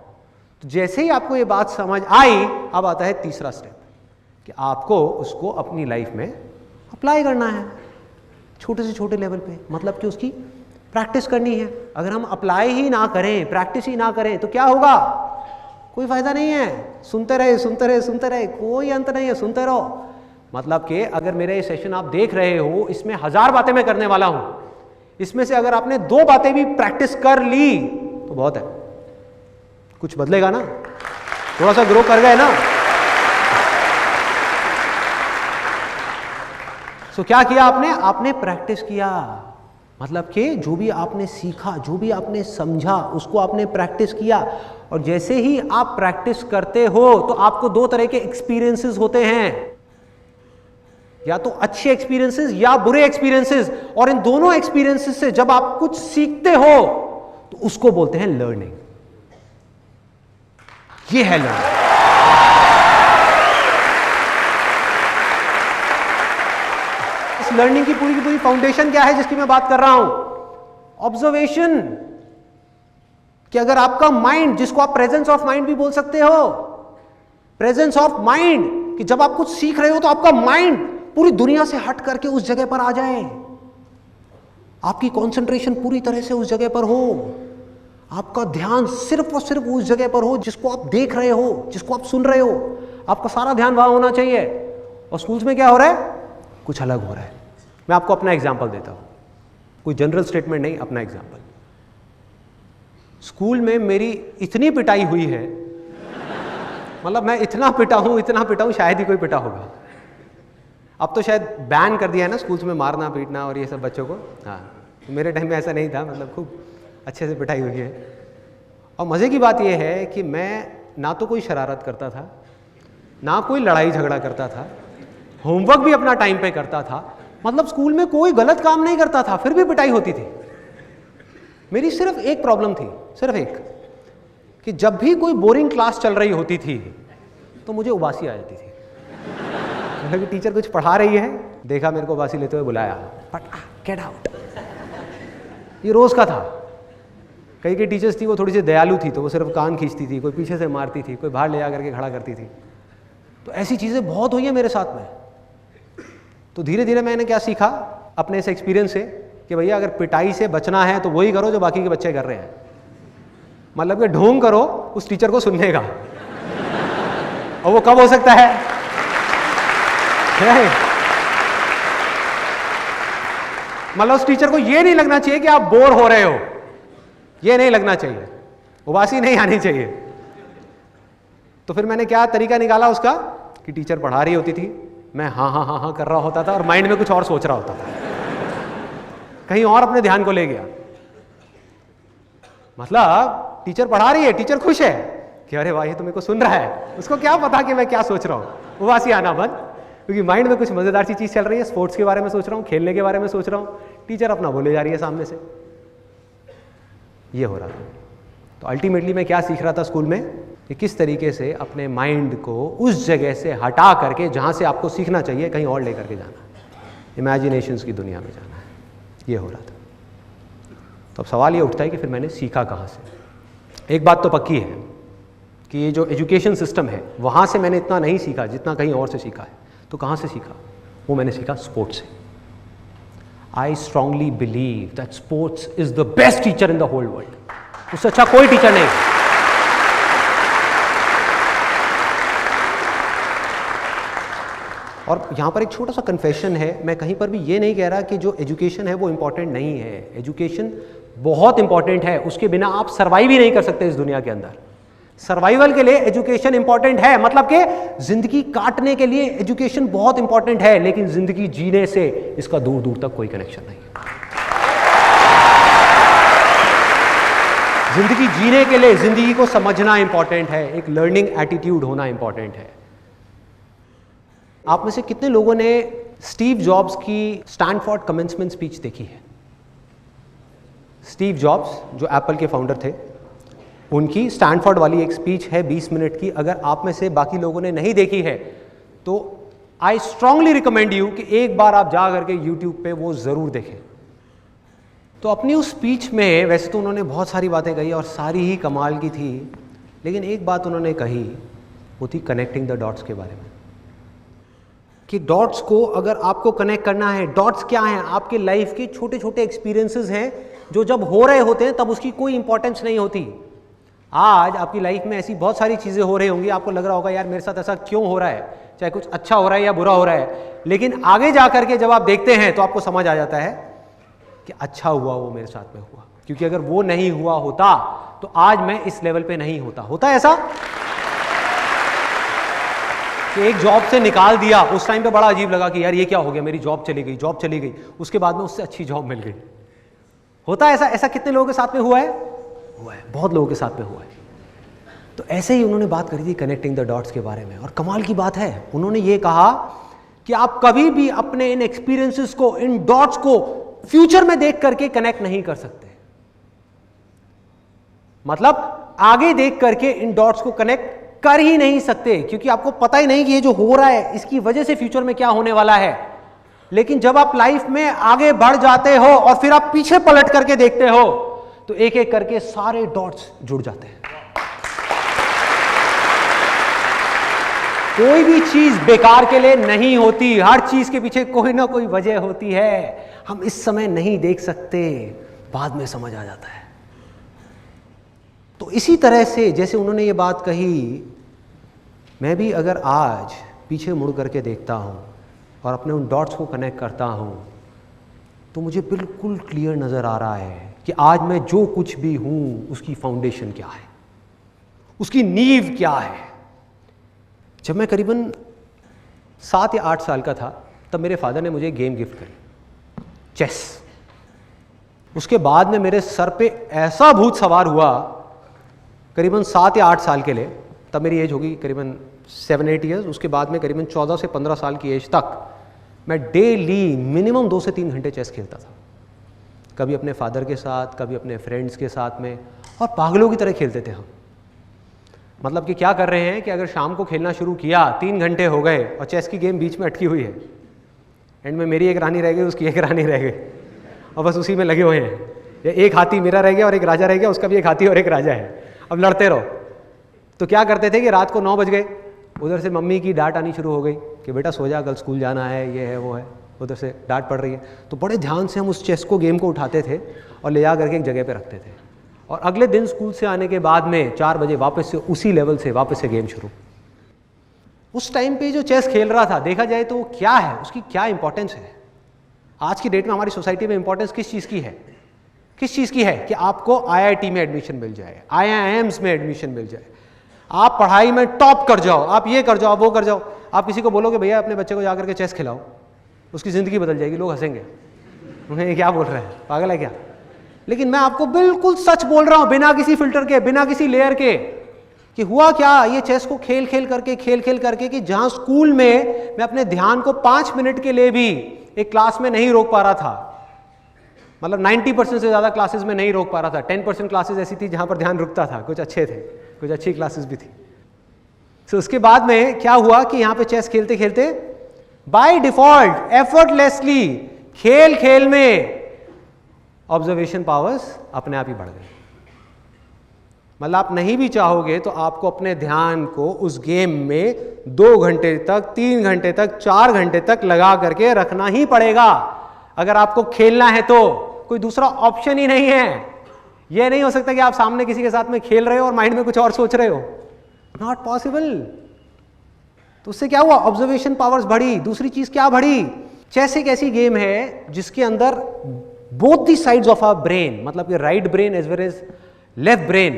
तो जैसे ही आपको ये बात समझ आई, अब आता है तीसरा स्टेप कि आपको उसको अपनी लाइफ में अप्लाई करना है, छोटे से छोटे लेवल पे, मतलब कि उसकी प्रैक्टिस करनी है। अगर हम अप्लाई ही ना करें, प्रैक्टिस ही ना करें, तो क्या होगा? कोई फायदा नहीं है। सुनते रहे सुनते रहे सुनते रहे, कोई अंत नहीं है, सुनते रहो। मतलब कि अगर मेरा ये सेशन आप देख रहे हो, इसमें 1000 बातें मैं करने वाला हूं, इसमें से अगर आपने 2 बातें भी प्रैक्टिस कर ली तो बहुत है। कुछ बदलेगा ना, थोड़ा सा ग्रो कर गए ना। तो क्या किया आपने? आपने प्रैक्टिस किया, मतलब कि जो भी आपने सीखा, जो भी आपने समझा, उसको आपने प्रैक्टिस किया। और जैसे ही आप प्रैक्टिस करते हो तो आपको 2 तरह के एक्सपीरियंसेस होते हैं, या तो अच्छे एक्सपीरियंसेस या बुरे एक्सपीरियंसेस। और इन दोनों एक्सपीरियंसेस से जब आप कुछ सीखते हो तो उसको बोलते हैं लर्निंग। ये है लर्निंग। इस लर्निंग की पूरी फाउंडेशन क्या है जिसकी मैं बात कर रहा हूं? ऑब्जर्वेशन। कि अगर आपका माइंड, जिसको आप प्रेजेंस ऑफ माइंड भी बोल सकते हो, प्रेजेंस ऑफ माइंड, कि जब आप कुछ सीख रहे हो तो आपका माइंड पूरी दुनिया से हट करके उस जगह पर आ जाए, आपकी कंसंट्रेशन पूरी तरह से उस जगह पर हो, आपका ध्यान सिर्फ और सिर्फ उस जगह पर हो जिसको आप देख रहे हो, जिसको आप सुन रहे हो। आपका सारा ध्यान वहां होना चाहिए। और स्कूल्स में क्या हो रहा है? कुछ अलग हो रहा है। मैं आपको अपना एग्जाम्पल देता हूं, कोई जनरल स्टेटमेंट नहीं, अपना एग्जाम्पल। स्कूल में मेरी इतनी पिटाई हुई है, मतलब मैं इतना पिटा हूं, शायद ही कोई पिटा होगा। अब तो शायद बैन कर दिया है ना स्कूल्स में मारना पीटना और ये सब बच्चों को। हाँ, मेरे टाइम में ऐसा नहीं था, मतलब खूब अच्छे से पिटाई हुई है। और मज़े की बात यह है कि मैं ना तो कोई शरारत करता था, ना कोई लड़ाई झगड़ा करता था, होमवर्क भी अपना टाइम पे करता था, मतलब स्कूल में कोई गलत काम नहीं करता था, फिर भी पिटाई होती थी। मेरी सिर्फ एक प्रॉब्लम थी, सिर्फ एक, कि जब भी कोई बोरिंग क्लास चल रही होती थी तो मुझे उबासी आ जाती थी। मतलब कि टीचर कुछ पढ़ा रही है, देखा मेरे को उबासी लेते हुए बुलाया, गेट आउट। ये रोज का था। कई टीचर्स थी वो थोड़ी सी दयालु थी, तो वो सिर्फ कान खींचती थी, कोई पीछे से मारती थी, कोई बाहर ले जा करके खड़ा करती थी। तो ऐसी चीज़ें बहुत हुई हैं मेरे साथ में। तो धीरे धीरे मैंने क्या सीखा अपने इस एक्सपीरियंस से कि भैया अगर पिटाई से बचना है तो वही करो जो बाकी के बच्चे कर रहे हैं। मतलब कि ढोंग करो उस टीचर को सुनने का। और वो कब हो सकता है? मतलब उस टीचर को ये नहीं लगना चाहिए कि आप बोर हो रहे हो, ये नहीं लगना चाहिए, उबासी नहीं आनी चाहिए। तो फिर मैंने क्या तरीका निकाला उसका कि टीचर पढ़ा रही होती थी, मैं हाँ हाँ हाँ हाँ कर रहा होता था और माइंड में कुछ और सोच रहा होता था, कहीं और अपने ध्यान को ले गया। मतलब टीचर पढ़ा रही है, टीचर खुश है कि अरे वाह ये तो मेरे को सुन रहा है, उसको क्या पता कि मैं क्या सोच रहा हूँ। उबासी आना बंद, क्योंकि माइंड में कुछ मजेदार सी चीज चल रही है, स्पोर्ट्स के बारे में सोच रहा हूँ, खेलने के बारे में सोच रहा हूँ, टीचर अपना बोले जा रही है सामने से। ये हो रहा था। तो अल्टीमेटली मैं क्या सीख रहा था स्कूल में कि किस तरीके से अपने माइंड को उस जगह से हटा करके जहाँ से आपको सीखना चाहिए कहीं और लेकर के जाना है, इमेजिनेशंस की दुनिया में जाना है। ये हो रहा था। तो अब सवाल ये उठता है कि फिर मैंने सीखा कहाँ से। एक बात तो पक्की है कि ये जो एजुकेशन सिस्टम है वहाँ से मैंने इतना नहीं सीखा जितना कहीं और से सीखा है। तो कहाँ से सीखा? वो मैंने सीखा स्पोर्ट्स से। I strongly believe that sports is the best teacher in the whole world. उससे अच्छा कोई टीचर नहीं। और यहाँ पर एक छोटा सा कन्फेशन है, मैं कहीं पर भी ये नहीं कह रहा कि जो एजुकेशन है वो इम्पॉर्टेंट नहीं है। एजुकेशन बहुत इंपॉर्टेंट है, उसके बिना आप सर्वाइव ही नहीं कर सकते इस दुनिया के अंदर। सर्वाइवल के लिए एजुकेशन इंपॉर्टेंट है, मतलब कि जिंदगी काटने के लिए एजुकेशन बहुत इंपॉर्टेंट है, लेकिन जिंदगी जीने से इसका दूर दूर तक कोई कनेक्शन नहीं है। जिंदगी जीने के लिए जिंदगी को समझना इंपॉर्टेंट है, एक लर्निंग एटीट्यूड होना इंपॉर्टेंट है। आप में से कितने लोगों ने स्टीव जॉब्स की स्टैनफोर्ड कमेंसमेंट स्पीच देखी है? स्टीव जॉब्स जो एप्पल के फाउंडर थे, उनकी स्टैनफोर्ड वाली एक स्पीच है 20 मिनट की। अगर आप में से बाकी लोगों ने नहीं देखी है तो आई स्ट्रांगली रिकमेंड यू कि एक बार आप जा करके यूट्यूब पे वो ज़रूर देखें। तो अपनी उस स्पीच में वैसे तो उन्होंने बहुत सारी बातें कही और सारी ही कमाल की थी, लेकिन एक बात उन्होंने कही, वो थी कनेक्टिंग द डॉट्स के बारे में, कि डॉट्स को अगर आपको कनेक्ट करना है, डॉट्स क्या हैं? आपके लाइफ के छोटे छोटे एक्सपीरियंसेस हैं जो जब हो रहे होते हैं तब उसकी कोई इंपॉर्टेंस नहीं होती। आज आपकी लाइफ में ऐसी बहुत सारी चीज़ें हो रही होंगी, आपको लग रहा होगा यार मेरे साथ ऐसा क्यों हो रहा है, चाहे कुछ अच्छा हो रहा है या बुरा हो रहा है, लेकिन आगे जा करके जब आप देखते हैं तो आपको समझ आ जाता है कि अच्छा हुआ वो मेरे साथ में हुआ, क्योंकि अगर वो नहीं हुआ होता तो आज मैं इस लेवल पे नहीं होता। होता ऐसा कि एक जॉब से निकाल दिया, उस टाइम पे बड़ा अजीब लगा कि यार ये क्या हो गया, मेरी जॉब चली गई, उसके बाद में उससे अच्छी जॉब मिल गई। होता ऐसा? ऐसा कितने लोगों के साथ में हुआ है? बहुत लोगों के साथ में हुआ है। तो ऐसे ही उन्होंने बात करी थी कनेक्टिंग द डॉट्स के बारे में, और कमाल की बात है, उन्होंने ये कहा कि आप कभी भी अपने इन एक्सपीरियंसेस को, इन डॉट्स को फ्यूचर में देख करके कनेक्ट नहीं कर सकते। मतलब आगे देख करके इन डॉट्स को कनेक्ट कर ही नहीं सकते, क्योंकि आपको पता ही नहीं कि ये जो हो रहा है इसकी वजह से फ्यूचर में क्या होने वाला है। लेकिन जब आप लाइफ में आगे बढ़ जाते हो और फिर आप पीछे पलट करके देखते हो तो एक एक करके सारे डॉट्स जुड़ जाते हैं। कोई भी चीज बेकार के लिए नहीं होती, हर चीज के पीछे कोई ना कोई वजह होती है। हम इस समय नहीं देख सकते, बाद में समझ आ जाता है। तो इसी तरह से जैसे उन्होंने ये बात कही, मैं भी अगर आज पीछे मुड़ करके देखता हूं और अपने उन डॉट्स को कनेक्ट करता हूं तो मुझे बिल्कुल क्लियर नजर आ रहा है कि आज मैं जो कुछ भी हूं उसकी फाउंडेशन क्या है, उसकी नींव क्या है। जब मैं करीबन 7 या 8 साल का था तब मेरे फादर ने मुझे गेम गिफ्ट करी, चेस। उसके बाद में मेरे सर पे ऐसा भूत सवार हुआ, करीबन 7 या 8 साल के लिए, तब मेरी एज होगी करीबन 7-8 ईयर्स, उसके बाद में करीबन 14 से 15 साल की एज तक मैं डेली मिनिमम 2 से 3 घंटे चेस खेलता था। कभी अपने फादर के साथ, कभी अपने फ्रेंड्स के साथ में, और पागलों की तरह खेलते थे हम। मतलब कि क्या कर रहे हैं कि अगर शाम को खेलना शुरू किया, 3 घंटे हो गए और चेस की गेम बीच में अटकी हुई है, एंड में मेरी एक रानी रह गई, उसकी एक रानी रह गई, और बस उसी में लगे हुए हैं। या एक हाथी मेरा रह गया और एक राजा रह गया, उसका भी एक हाथी और एक राजा है, अब लड़ते रहो। तो क्या करते थे कि रात को 9 बज गए, उधर से मम्मी की डांट आनी शुरू हो गई कि बेटा सो जा, कल स्कूल जाना है, ये है वो है, उधर से डांट पड़ रही है। तो बड़े ध्यान से हम उस चेस को, गेम को उठाते थे और ले जा करके एक जगह पे रखते थे, और अगले दिन स्कूल से आने के बाद में 4 बजे वापस से उसी लेवल से वापस से गेम शुरू। उस टाइम पे जो चेस खेल रहा था, देखा जाए तो क्या है, उसकी क्या इंपॉर्टेंस है। आज की डेट में हमारी सोसाइटी में इंपॉर्टेंस किस चीज़ की है? किस चीज़ की है कि आपको IIT में एडमिशन मिल जाए, IIMs में एडमिशन मिल जाए, आप पढ़ाई में टॉप कर जाओ, आप ये कर जाओ, वो कर जाओ। आप किसी को बोलोगे भैया अपने बच्चे को जाकर के चेस खिलाओ, उसकी ज़िंदगी बदल जाएगी, लोग हंसेंगे, उन्हें ये क्या बोल रहे हैं, पागल है क्या। लेकिन मैं आपको बिल्कुल सच बोल रहा हूं, बिना किसी फिल्टर के, बिना किसी लेयर के, कि हुआ क्या, ये चेस को खेल खेल करके कि जहां स्कूल में मैं अपने ध्यान को 5 मिनट के लिए भी एक क्लास में नहीं रोक पा रहा था, मतलब 90% से ज़्यादा क्लासेस में नहीं रोक पा रहा था, 10% क्लासेस ऐसी थी जहां पर ध्यान रुकता था, कुछ अच्छे थे, कुछ अच्छी क्लासेस भी थी। तो उसके बाद में क्या हुआ कि यहाँ पे चेस खेलते खेलते बाय डिफॉल्ट एफर्टलेसली खेल खेल में ऑब्जर्वेशन पावर्स अपने आप ही बढ़ गई। मतलब आप नहीं भी चाहोगे तो आपको अपने ध्यान को उस गेम में 2 घंटे तक, 3 घंटे तक, 4 घंटे तक लगा करके रखना ही पड़ेगा अगर आपको खेलना है। तो कोई दूसरा ऑप्शन ही नहीं है। यह नहीं हो सकता कि आप सामने किसी के साथ में खेल रहे हो और माइंड में कुछ और सोच रहे हो, नॉट पॉसिबल। तो उससे क्या हुआ, ऑब्जर्वेशन पावर्स बढ़ी। दूसरी चीज क्या बढ़ी, चेस एक ऐसी गेम है जिसके अंदर both the sides of our brain, मतलब कि right brain as well as left brain,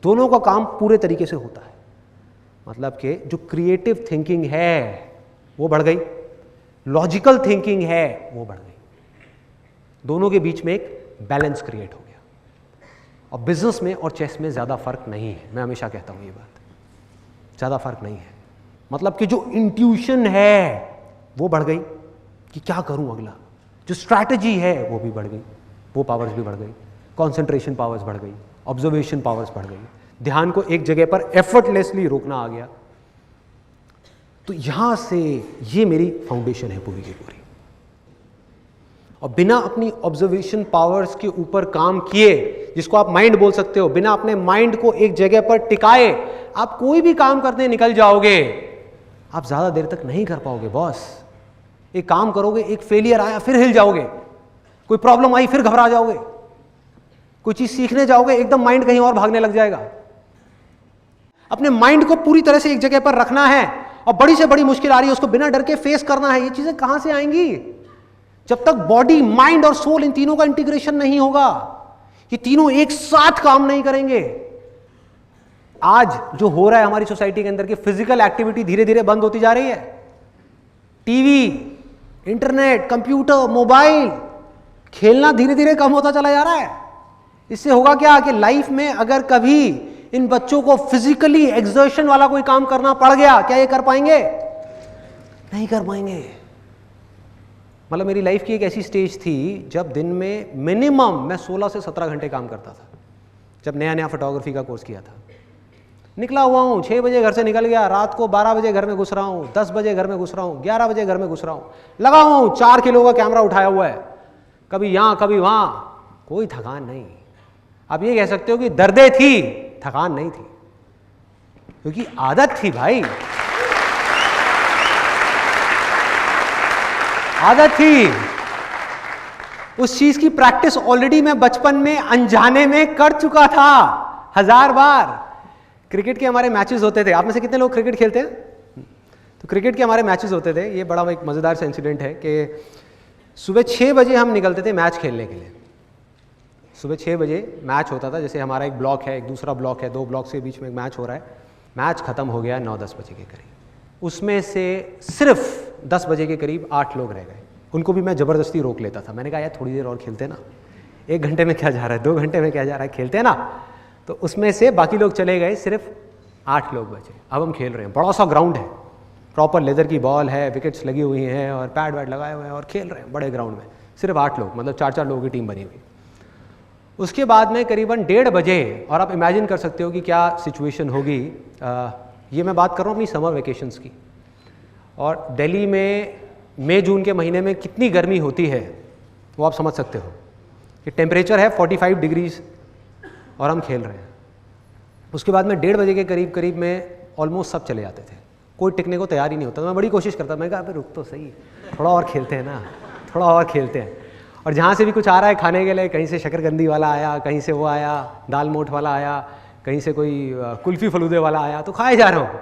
दोनों का काम पूरे तरीके से होता है। मतलब कि जो क्रिएटिव थिंकिंग है वो बढ़ गई, लॉजिकल थिंकिंग है वो बढ़ गई, दोनों के बीच में एक बैलेंस क्रिएट हो गया। और बिजनेस में और चेस में ज़्यादा फर्क नहीं है, मैं हमेशा कहता हूँ ये बात, ज़्यादा फर्क नहीं है। मतलब कि जो इंट्यूशन है वो बढ़ गई कि क्या करूँ अगला, जो स्ट्रैटेजी है वो भी बढ़ गई, वो पावर्स भी बढ़ गई, कॉन्सेंट्रेशन पावर्स बढ़ गई, ऑब्जर्वेशन पावर्स बढ़ गई, ध्यान को एक जगह पर एफर्टलेसली रोकना आ गया। तो यहां से ये मेरी फाउंडेशन है पूरी की पूरी। और बिना अपनी ऑब्जर्वेशन पावर्स के ऊपर काम किए जिसको आप माइंड बोल सकते हो, बिना अपने माइंड को एक जगह पर टिकाए आप कोई भी काम करते निकल जाओगे, आप ज्यादा देर तक नहीं कर पाओगे बॉस। एक काम करोगे, एक फेलियर आया फिर हिल जाओगे, कोई प्रॉब्लम आई फिर घबरा जाओगे, कोई चीज सीखने जाओगे एकदम माइंड कहीं और भागने लग जाएगा। अपने माइंड को पूरी तरह से एक जगह पर रखना है, और बड़ी से बड़ी मुश्किल आ रही है उसको बिना डर के फेस करना है। ये चीजें कहां से आएंगी? जब तक बॉडी, माइंड और सोल इन तीनों का इंटीग्रेशन नहीं होगा, ये तीनों एक साथ काम नहीं करेंगे। आज जो हो रहा है हमारी सोसाइटी के अंदर की फिजिकल एक्टिविटी धीरे धीरे बंद होती जा रही है। टीवी, इंटरनेट, कंप्यूटर, मोबाइल, खेलना धीरे धीरे कम होता चला जा रहा है। इससे होगा क्या कि लाइफ में अगर कभी इन बच्चों को फिजिकली एक्सर्शन वाला कोई काम करना पड़ गया, क्या ये कर पाएंगे? नहीं कर पाएंगे। मतलब मेरी लाइफ की एक ऐसी स्टेज थी जब दिन में मिनिमम मैं 16 से 17 घंटे काम करता था, जब नया नया फोटोग्राफी का कोर्स किया था। निकला हुआ हूँ, 6 बजे घर से निकल गया, रात को 12 बजे घर में घुस रहा हूँ, 10 बजे घर में घुस रहा हूँ, 11 बजे घर में घुस रहा हूँ, लगा हुआ हूँ, 4 किलो का कैमरा उठाया हुआ है, कभी यहाँ कभी वहाँ, कोई थकान नहीं। आप ये कह सकते हो कि दर्दें थी, थकान नहीं थी, क्योंकि आदत थी भाई, आदत थी। उस चीज की प्रैक्टिस ऑलरेडी मैं बचपन में अनजाने में कर चुका था 1000 बार। क्रिकेट के हमारे मैचेस होते थे, आप में से कितने लोग क्रिकेट खेलते हैं? तो क्रिकेट के हमारे मैचेस होते थे। ये बड़ा एक मजेदार सा इंसिडेंट है कि सुबह 6 बजे हम निकलते थे मैच खेलने के लिए। सुबह 6 बजे मैच होता था, जैसे हमारा एक ब्लॉक है, एक दूसरा ब्लॉक है, 2 ब्लॉक्स के बीच में एक मैच हो रहा है। मैच खत्म हो गया 9-10 बजे के करीब। उसमें से सिर्फ 10 बजे के करीब 8 लोग रह गए। उनको भी मैं ज़बरदस्ती रोक लेता था। मैंने कहा यार थोड़ी देर और खेलते ना, 1 घंटे में क्या जा रहा है, 2 घंटे में क्या जा रहा है, खेलते ना। तो उसमें से बाकी लोग चले गए, सिर्फ 8 लोग बचे। अब हम खेल रहे हैं, बड़ा सा ग्राउंड है, प्रॉपर लेदर की बॉल है, विकेट्स लगी हुई हैं और पैड वैड लगाए हुए हैं और खेल रहे हैं बड़े ग्राउंड में। सिर्फ 8 लोग, मतलब 4-4 लोगों की टीम बनी हुई। उसके बाद में करीबन 1:30 बजे, और आप इमेजिन कर सकते हो कि क्या सिचुएशन होगी। ये मैं बात कर रहा हूँ अपनी समर वेकेशंस की, और दिल्ली में मई जून के महीने में कितनी गर्मी होती है वो आप समझ सकते हो कि टेम्परेचर है 45 डिग्रीज और हम खेल रहे हैं। उसके बाद में 1:30 बजे के करीब में ऑलमोस्ट सब चले जाते थे, कोई टिकने को तैयार ही नहीं होता। मैं बड़ी कोशिश करता, मैं कहा अबे रुक तो सही, थोड़ा और खेलते हैं ना, थोड़ा और खेलते हैं। और जहाँ से भी कुछ आ रहा है खाने के लिए, कहीं से शकरकंदी वाला आया, कहीं से वो आया, दाल मोठ वाला आया, कहीं से कोई कुल्फ़ी फलूदे वाला आया, तो खाए जा रहा हूँ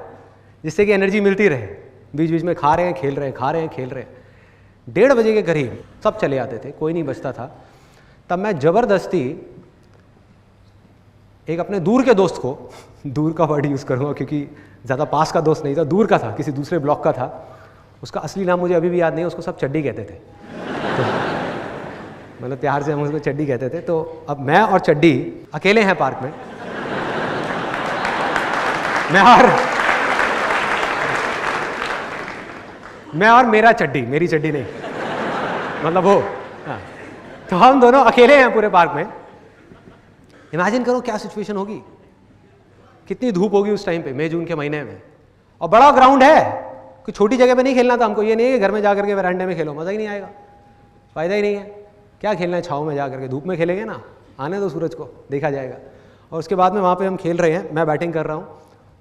जिससे कि एनर्जी मिलती रहे। बीच बीच में खा रहे हैं, खेल रहे हैं, खा रहे हैं, खेल रहे हैं। 1:30 बजे के करीब सब चले जाते थे, कोई नहीं बचता था। तब मैं ज़बरदस्ती एक अपने दूर के दोस्त को, दूर का वर्ड यूज़ करूँगा क्योंकि ज़्यादा पास का दोस्त नहीं था, दूर का था, किसी दूसरे ब्लॉक का था। उसका असली नाम मुझे अभी भी याद नहीं है, उसको सब चड्डी कहते थे। तो मतलब प्यार से हम उसको चड्डी कहते थे। तो अब मैं और चड्डी अकेले हैं पार्क में, मैं और मेरा चड्डी, मेरी चड्डी नहीं, मतलब वो। हाँ, तो हम दोनों अकेले हैं पूरे पार्क में। इमेजिन करो क्या सिचुएशन होगी, कितनी धूप होगी उस टाइम पे, मई जून के महीने में। और बड़ा ग्राउंड है, कोई छोटी जगह पे नहीं खेलना था हमको। ये नहीं है कि घर में जाकर के वरांडे में खेलो, मज़ा ही नहीं आएगा, फ़ायदा ही नहीं है। क्या खेलना है छाँव में जा करके, धूप में खेलेंगे ना, आने दो सूरज को, देखा जाएगा। और उसके बाद में वहाँ पे हम खेल रहे हैं, मैं बैटिंग कर रहा हूँ,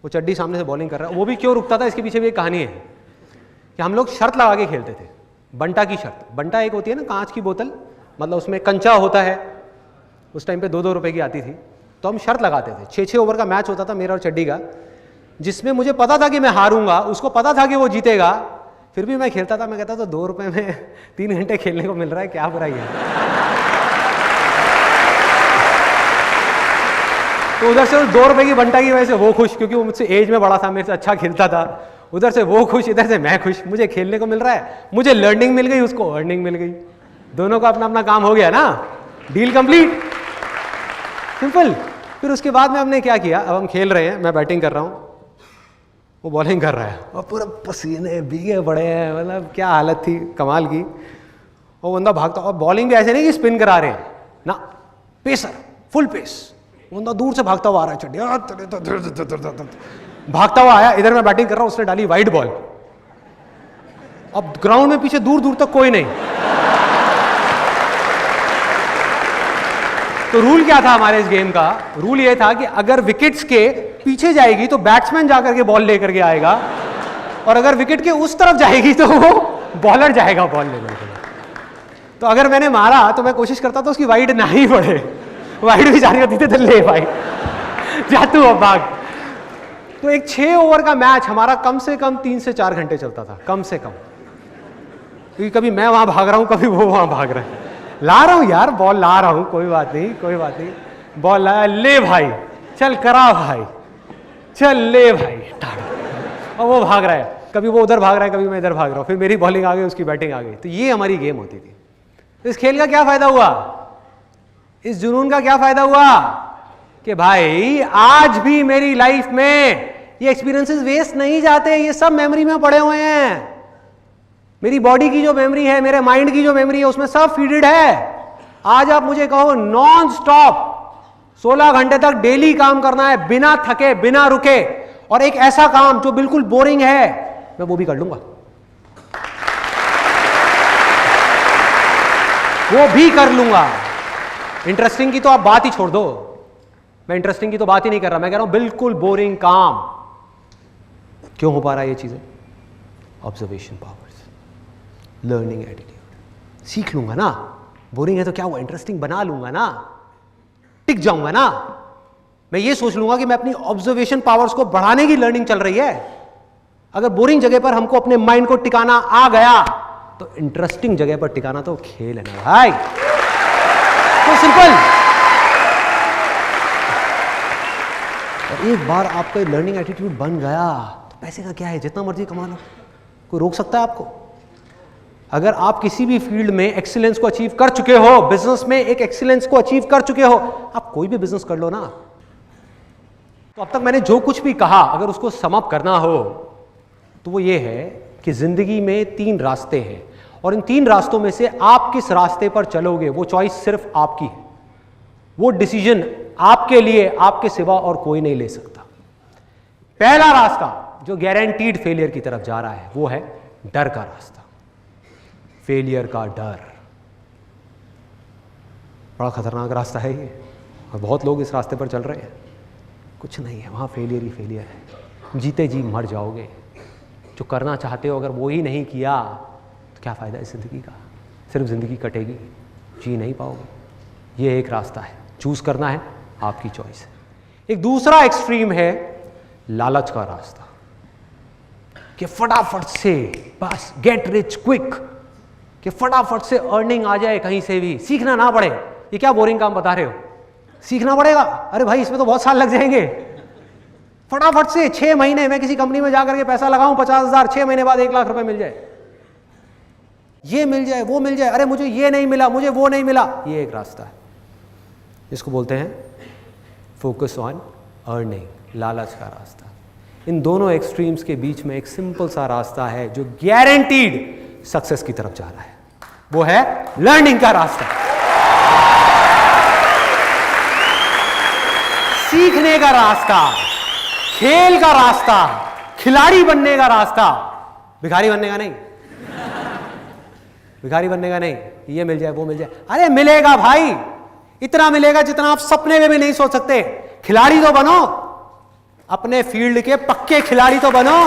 वो चड्डी सामने से बॉलिंग कर रहा है। वो भी क्यों रुकता था, इसके पीछे भी एक कहानी है कि हम लोग शर्त लगा के खेलते थे, बंटा की शर्त। बंटा एक होती है ना कांच की बोतल, मतलब उसमें कंचा होता है, उस टाइम पे 2-2 रुपए की आती थी। तो हम शर्त लगाते थे, 6-6 ओवर का मैच होता था मेरा और चड्डी का, जिसमें मुझे पता था कि मैं हारूंगा, उसको पता था कि वो जीतेगा, फिर भी मैं खेलता था। मैं कहता था 2 रुपए में 3 घंटे खेलने को मिल रहा है, क्या बुराई है। तो उधर से 2 रुपए की बंटा की वजह से वो खुश, क्योंकि वो मुझसे एज में बड़ा था, मेरे से अच्छा खेलता था। उधर से वो खुश, इधर से मैं खुश, मुझे खेलने को मिल रहा है, मुझे लर्निंग मिल गई, उसको अर्निंग मिल गई, दोनों का अपना अपना काम हो गया ना, डील कंप्लीट, सिंपल। फिर उसके बाद में हमने क्या किया, अब हम खेल रहे हैं, मैं बैटिंग कर रहा हूँ, वो बॉलिंग कर रहा है, और पूरा पसीने भीगे पड़े हैं, मतलब क्या हालत थी कमाल की। वो बंदा भागता, और बॉलिंग भी ऐसे नहीं कि स्पिन करा रहे हैं ना, पेसर, फुल पेस। बंदा दूर से भागता हुआ आ रहा है, चड्डी भागता हुआ आया, इधर मैं बैटिंग कर रहा हूँ, उसने डाली वाइड बॉल। अब ग्राउंड में पीछे दूर दूर तक कोई नहीं, तो रूल क्या था हमारे इस गेम का? रूल ये था कि अगर विकेट्स के पीछे जाएगी तो बैट्समैन जाकर के बॉल लेकर के आएगा, और अगर विकेट के उस तरफ जाएगी तो वो बॉलर जाएगा बॉल लेने के लिए। तो अगर मैंने मारा तो मैं कोशिश करता था उसकी वाइड ना ही पड़े, वाइड भी जाने का देते थे, ले भाई जा तू अब भाग। तो एक 6 ओवर का मैच हमारा कम से कम 3 से 4 घंटे चलता था, कम से कम, क्योंकि कभी मैं वहां भाग रहा हूं, कभी वो वहां भाग रहे हैं। ला रहा हूं यार, बॉल ला रहा हूं, कोई बात नहीं, कोई बात नहीं, बॉल लाया, ले भाई चल करा भाई, चल ले भाई, और वो भाग रहा है, कभी वो उधर भाग रहा है, कभी मैं इधर भाग रहा हूं, फिर मेरी बॉलिंग आ गई, उसकी बैटिंग आ गई। तो ये हमारी गेम होती थी। तो इस खेल का क्या फायदा हुआ, इस जुनून का क्या फायदा हुआ कि भाई आज भी मेरी लाइफ में ये एक्सपीरियंसेस वेस्ट नहीं जाते, ये सब मेमोरी में पड़े हुए हैं। मेरी बॉडी की जो मेमोरी है, मेरे माइंड की जो मेमोरी है, उसमें सब फीडेड है। आज आप मुझे कहो नॉन स्टॉप 16 घंटे तक डेली काम करना है, बिना थके, बिना रुके, और एक ऐसा काम जो बिल्कुल बोरिंग है, मैं वो भी कर लूंगा, वो भी कर लूंगा। इंटरेस्टिंग की तो आप बात ही छोड़ दो, मैं इंटरेस्टिंग की तो बात ही नहीं कर रहा, मैं कह रहा हूं बिल्कुल बोरिंग काम। क्यों हो पा रहा है ये चीजें? Observation powers, learning attitude. सीख लूंगा ना, बोरिंग है तो क्या हुआ, इंटरेस्टिंग बना लूंगा ना, टिक जाऊंगा ना। मैं ये सोच लूंगा कि मैं अपनी ऑब्जर्वेशन पावर्स को बढ़ाने की लर्निंग चल रही है। अगर बोरिंग जगह पर हमको अपने माइंड को टिकाना आ गया तो इंटरेस्टिंग जगह पर टिकाना तो खेल है ना भाई, तो सिंपल। और एक बार आपका लर्निंग एटीट्यूड बन गया तो पैसे का क्या है, जितना मर्जी कमा लो, कोई रोक सकता है आपको? अगर आप किसी भी फील्ड में एक्सीलेंस को अचीव कर चुके हो, बिजनेस में एक एक्सीलेंस को अचीव कर चुके हो, आप कोई भी बिजनेस कर लो ना। तो अब तक मैंने जो कुछ भी कहा, अगर उसको सम अप करना हो तो वो ये है कि जिंदगी में 3 रास्ते हैं, और इन 3 रास्तों में से आप किस रास्ते पर चलोगे वो चॉइस सिर्फ आपकी है। वो डिसीजन आपके लिए, आपके सिवा और कोई नहीं ले सकता। पहला रास्ता जो गारंटीड फेलियर की तरफ जा रहा है वो है डर का रास्ता, फेलियर का डर। बड़ा खतरनाक रास्ता है ये, और बहुत लोग इस रास्ते पर चल रहे हैं। कुछ नहीं है वहां, फेलियर ही फेलियर है, जीते जी मर जाओगे। जो करना चाहते हो अगर वो ही नहीं किया तो क्या फ़ायदा इस ज़िंदगी का, सिर्फ ज़िंदगी कटेगी, जी नहीं पाओगे। ये एक रास्ता है, चूज़ करना है, आपकी चॉइस है। एक दूसरा एक्सट्रीम है लालच का रास्ता, कि फटाफट से बस गेट रिच क्विक, कि फटाफट से अर्निंग आ जाए कहीं से भी, सीखना ना पड़े। ये क्या बोरिंग काम बता रहे हो, सीखना पड़ेगा? अरे भाई इसमें तो बहुत साल लग जाएंगे। फटाफट से 6 महीने में किसी कंपनी में जाकर के पैसा लगाऊं 50,000, 6 महीने बाद 1 लाख रुपए मिल जाए, ये मिल जाए, वो मिल जाए, अरे मुझे ये नहीं मिला, मुझे वो नहीं मिला। ये एक रास्ता है, इसको बोलते हैं फोकस ऑन अर्निंग, लालच का रास्ता। इन दोनों एक्सट्रीम्स के बीच में एक सिंपल सा रास्ता है जो गारंटीड सक्सेस की तरफ जा रहा है, वो है लर्निंग का रास्ता, सीखने का रास्ता, खेल का रास्ता, खिलाड़ी बनने का रास्ता, भिखारी बनने का नहीं, भिखारी बनने का नहीं। ये मिल जाए, वो मिल जाए, अरे मिलेगा भाई, इतना मिलेगा जितना आप सपने में भी नहीं सोच सकते। खिलाड़ी तो बनो, अपने फील्ड के पक्के खिलाड़ी तो बनो।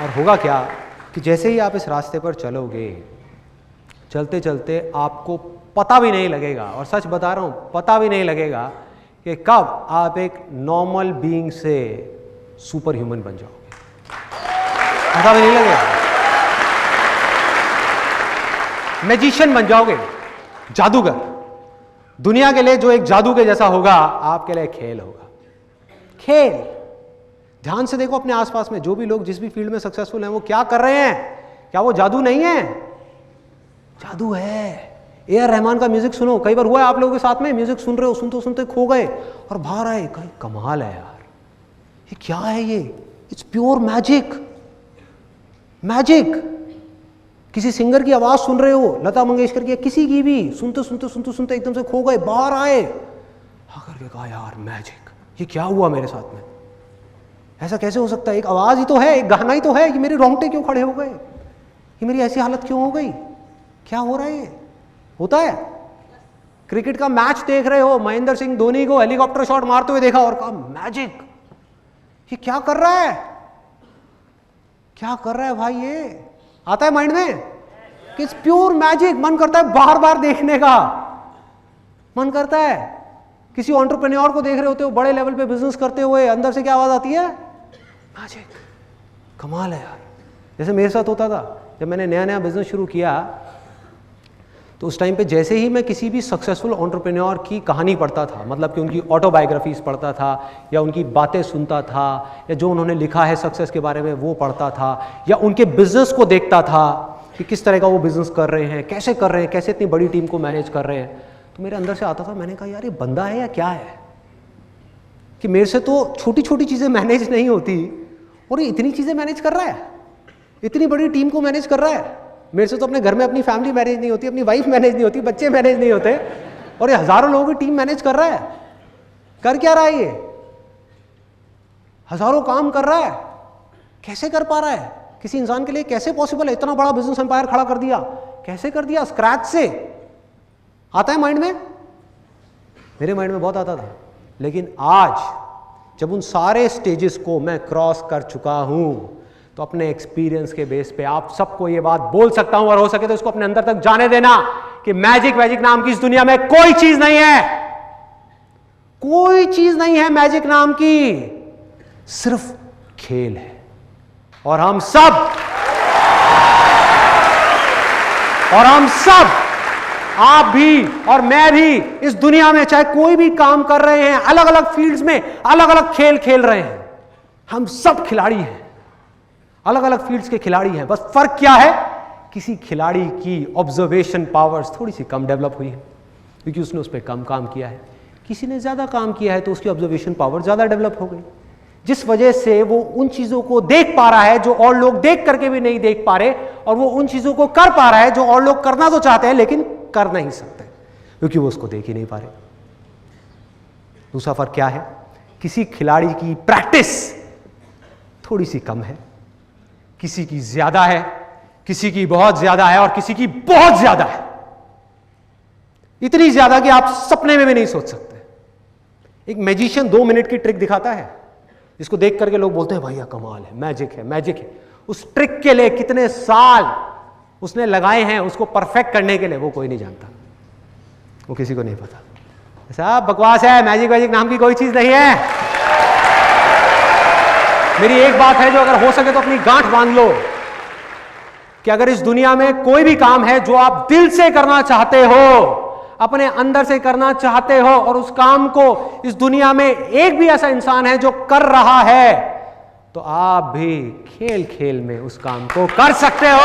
और होगा क्या कि जैसे ही आप इस रास्ते पर चलोगे, चलते चलते आपको पता भी नहीं लगेगा, और सच बता रहा हूं, पता भी नहीं लगेगा कि कब आप एक नॉर्मल बीइंग से सुपर ह्यूमन बन जाओगे, पता भी नहीं लगेगा। मैजिशियन बन जाओगे, जादूगर। दुनिया के लिए जो एक जादू के जैसा होगा, आपके लिए खेल होगा, खेल। ध्यान से देखो अपने आसपास में जो भी लोग जिस भी फील्ड में सक्सेसफुल हैं वो क्या कर रहे हैं, क्या वो जादू नहीं है? जादू है। ए.आर. रहमान का म्यूजिक सुनो, कई बार हुआ है आप लोगों के साथ में, म्यूजिक सुन रहे हो, सुनते सुनते खो गए और बाहर आए, कहीं कमाल है यार, ये क्या है ये, इट्स प्योर मैजिक, मैजिक। किसी सिंगर की आवाज सुन रहे हो, लता मंगेशकर की, किसी की भी, सुनते सुनते सुनते सुनते एकदम से खो गए, बाहर आए, आकर के कहा यार मैजिक, ये क्या हुआ मेरे साथ में, ऐसा कैसे हो सकता है? एक आवाज ही तो है, एक गाना ही तो है, ये मेरे रोंगटे क्यों खड़े हो गए? ये मेरी ऐसी हालत क्यों हो गई, क्या हो रहा है ये? होता है। क्रिकेट का मैच देख रहे हो, महेंद्र सिंह धोनी को हेलीकॉप्टर शॉट मारते हुए देखा और कहा मैजिक, ये क्या कर रहा है, क्या कर रहा है भाई, ये आता है माइंड में कि इट्स प्योर मैजिक। मन करता है बार बार देखने का, मन करता है। किसी एंटरप्रेन्योर को देख रहे होते हो बड़े लेवल पे बिजनेस करते हुए, अंदर से क्या आवाज आती है, मैजिक, कमाल है यार। जैसे मेरे साथ होता था जब मैंने नया नया बिजनेस शुरू किया, तो उस टाइम पे जैसे ही मैं किसी भी सक्सेसफुल एंटरप्रेन्योर की कहानी पढ़ता था, मतलब कि उनकी ऑटोबायोग्राफीज पढ़ता था या उनकी बातें सुनता था या जो उन्होंने लिखा है सक्सेस के बारे में वो पढ़ता था या उनके बिजनेस को देखता था कि किस तरह का वो बिजनेस कर रहे हैं, कैसे कर रहे हैं, कैसे इतनी बड़ी टीम को मैनेज कर रहे हैं, तो मेरे अंदर से आता था, मैंने कहा यार ये बंदा है या क्या है कि मेरे से तो छोटी छोटी चीज़ें मैनेज नहीं होती और ये इतनी चीज़ें मैनेज कर रहा है, इतनी बड़ी टीम को मैनेज कर रहा है। मेरे से तो अपने घर में अपनी फैमिली मैनेज नहीं होती, अपनी वाइफ मैनेज नहीं होती, बच्चे मैनेज नहीं होते, और ये हजारों लोगों की टीम मैनेज कर रहा है। कर क्या रहा है ये, हजारों काम कर रहा है, कैसे कर पा रहा है? किसी इंसान के लिए कैसे पॉसिबल है? इतना बड़ा बिजनेस एम्पायर खड़ा कर दिया, कैसे कर दिया? स्क्रैच से। आता है माइंड में? मेरे माइंड में बहुत आता था, लेकिन आज जब उन सारे स्टेजेस को मैं क्रॉस कर चुका हूं तो अपने एक्सपीरियंस के बेस पे आप सबको ये बात बोल सकता हूं, और हो सके तो इसको अपने अंदर तक जाने देना कि मैजिक वैजिक नाम की इस दुनिया में कोई चीज नहीं है, कोई चीज नहीं है मैजिक नाम की, सिर्फ खेल है। और हम सब आप भी और मैं भी इस दुनिया में चाहे कोई भी काम कर रहे हैं, अलग अलग फील्ड्स में अलग अलग खेल खेल रहे हैं, हम सब खिलाड़ी हैं, अलग अलग फील्ड्स के खिलाड़ी हैं। बस फर्क क्या है, किसी खिलाड़ी की ऑब्जर्वेशन पावर्स थोड़ी सी कम डेवलप हुई है क्योंकि उसने उस पर कम काम किया है, किसी ने ज्यादा काम किया है तो उसकी ऑब्जर्वेशन पावर ज्यादा डेवलप हो गई, जिस वजह से वो उन चीजों को देख पा रहा है जो और लोग देख करके भी नहीं देख पा रहे, और वो उन चीजों को कर पा रहा है जो और लोग करना तो चाहते हैं लेकिन कर नहीं सकते क्योंकि वो उसको देख ही नहीं पा रहे। दूसरा फर्क क्या है, किसी खिलाड़ी की प्रैक्टिस थोड़ी सी कम है, किसी की ज्यादा है, किसी की बहुत ज्यादा है और किसी की बहुत ज्यादा है, इतनी ज्यादा कि आप सपने में भी नहीं सोच सकते। एक मैजिशियन 2 मिनट की ट्रिक दिखाता है जिसको देख करके लोग बोलते हैं भैया कमाल है, मैजिक है, मैजिक है। उस ट्रिक के लिए कितने साल उसने लगाए हैं उसको परफेक्ट करने के लिए, वो कोई नहीं जानता, वो किसी को नहीं पता। ऐसा बकवास है, मैजिक वैजिक नाम की कोई चीज नहीं है। मेरी एक बात है जो अगर हो सके तो अपनी गांठ बांध लो कि अगर इस दुनिया में कोई भी काम है जो आप दिल से करना चाहते हो, अपने अंदर से करना चाहते हो, और उस काम को इस दुनिया में एक भी ऐसा इंसान है जो कर रहा है, तो आप भी खेल खेल में उस काम को कर सकते हो।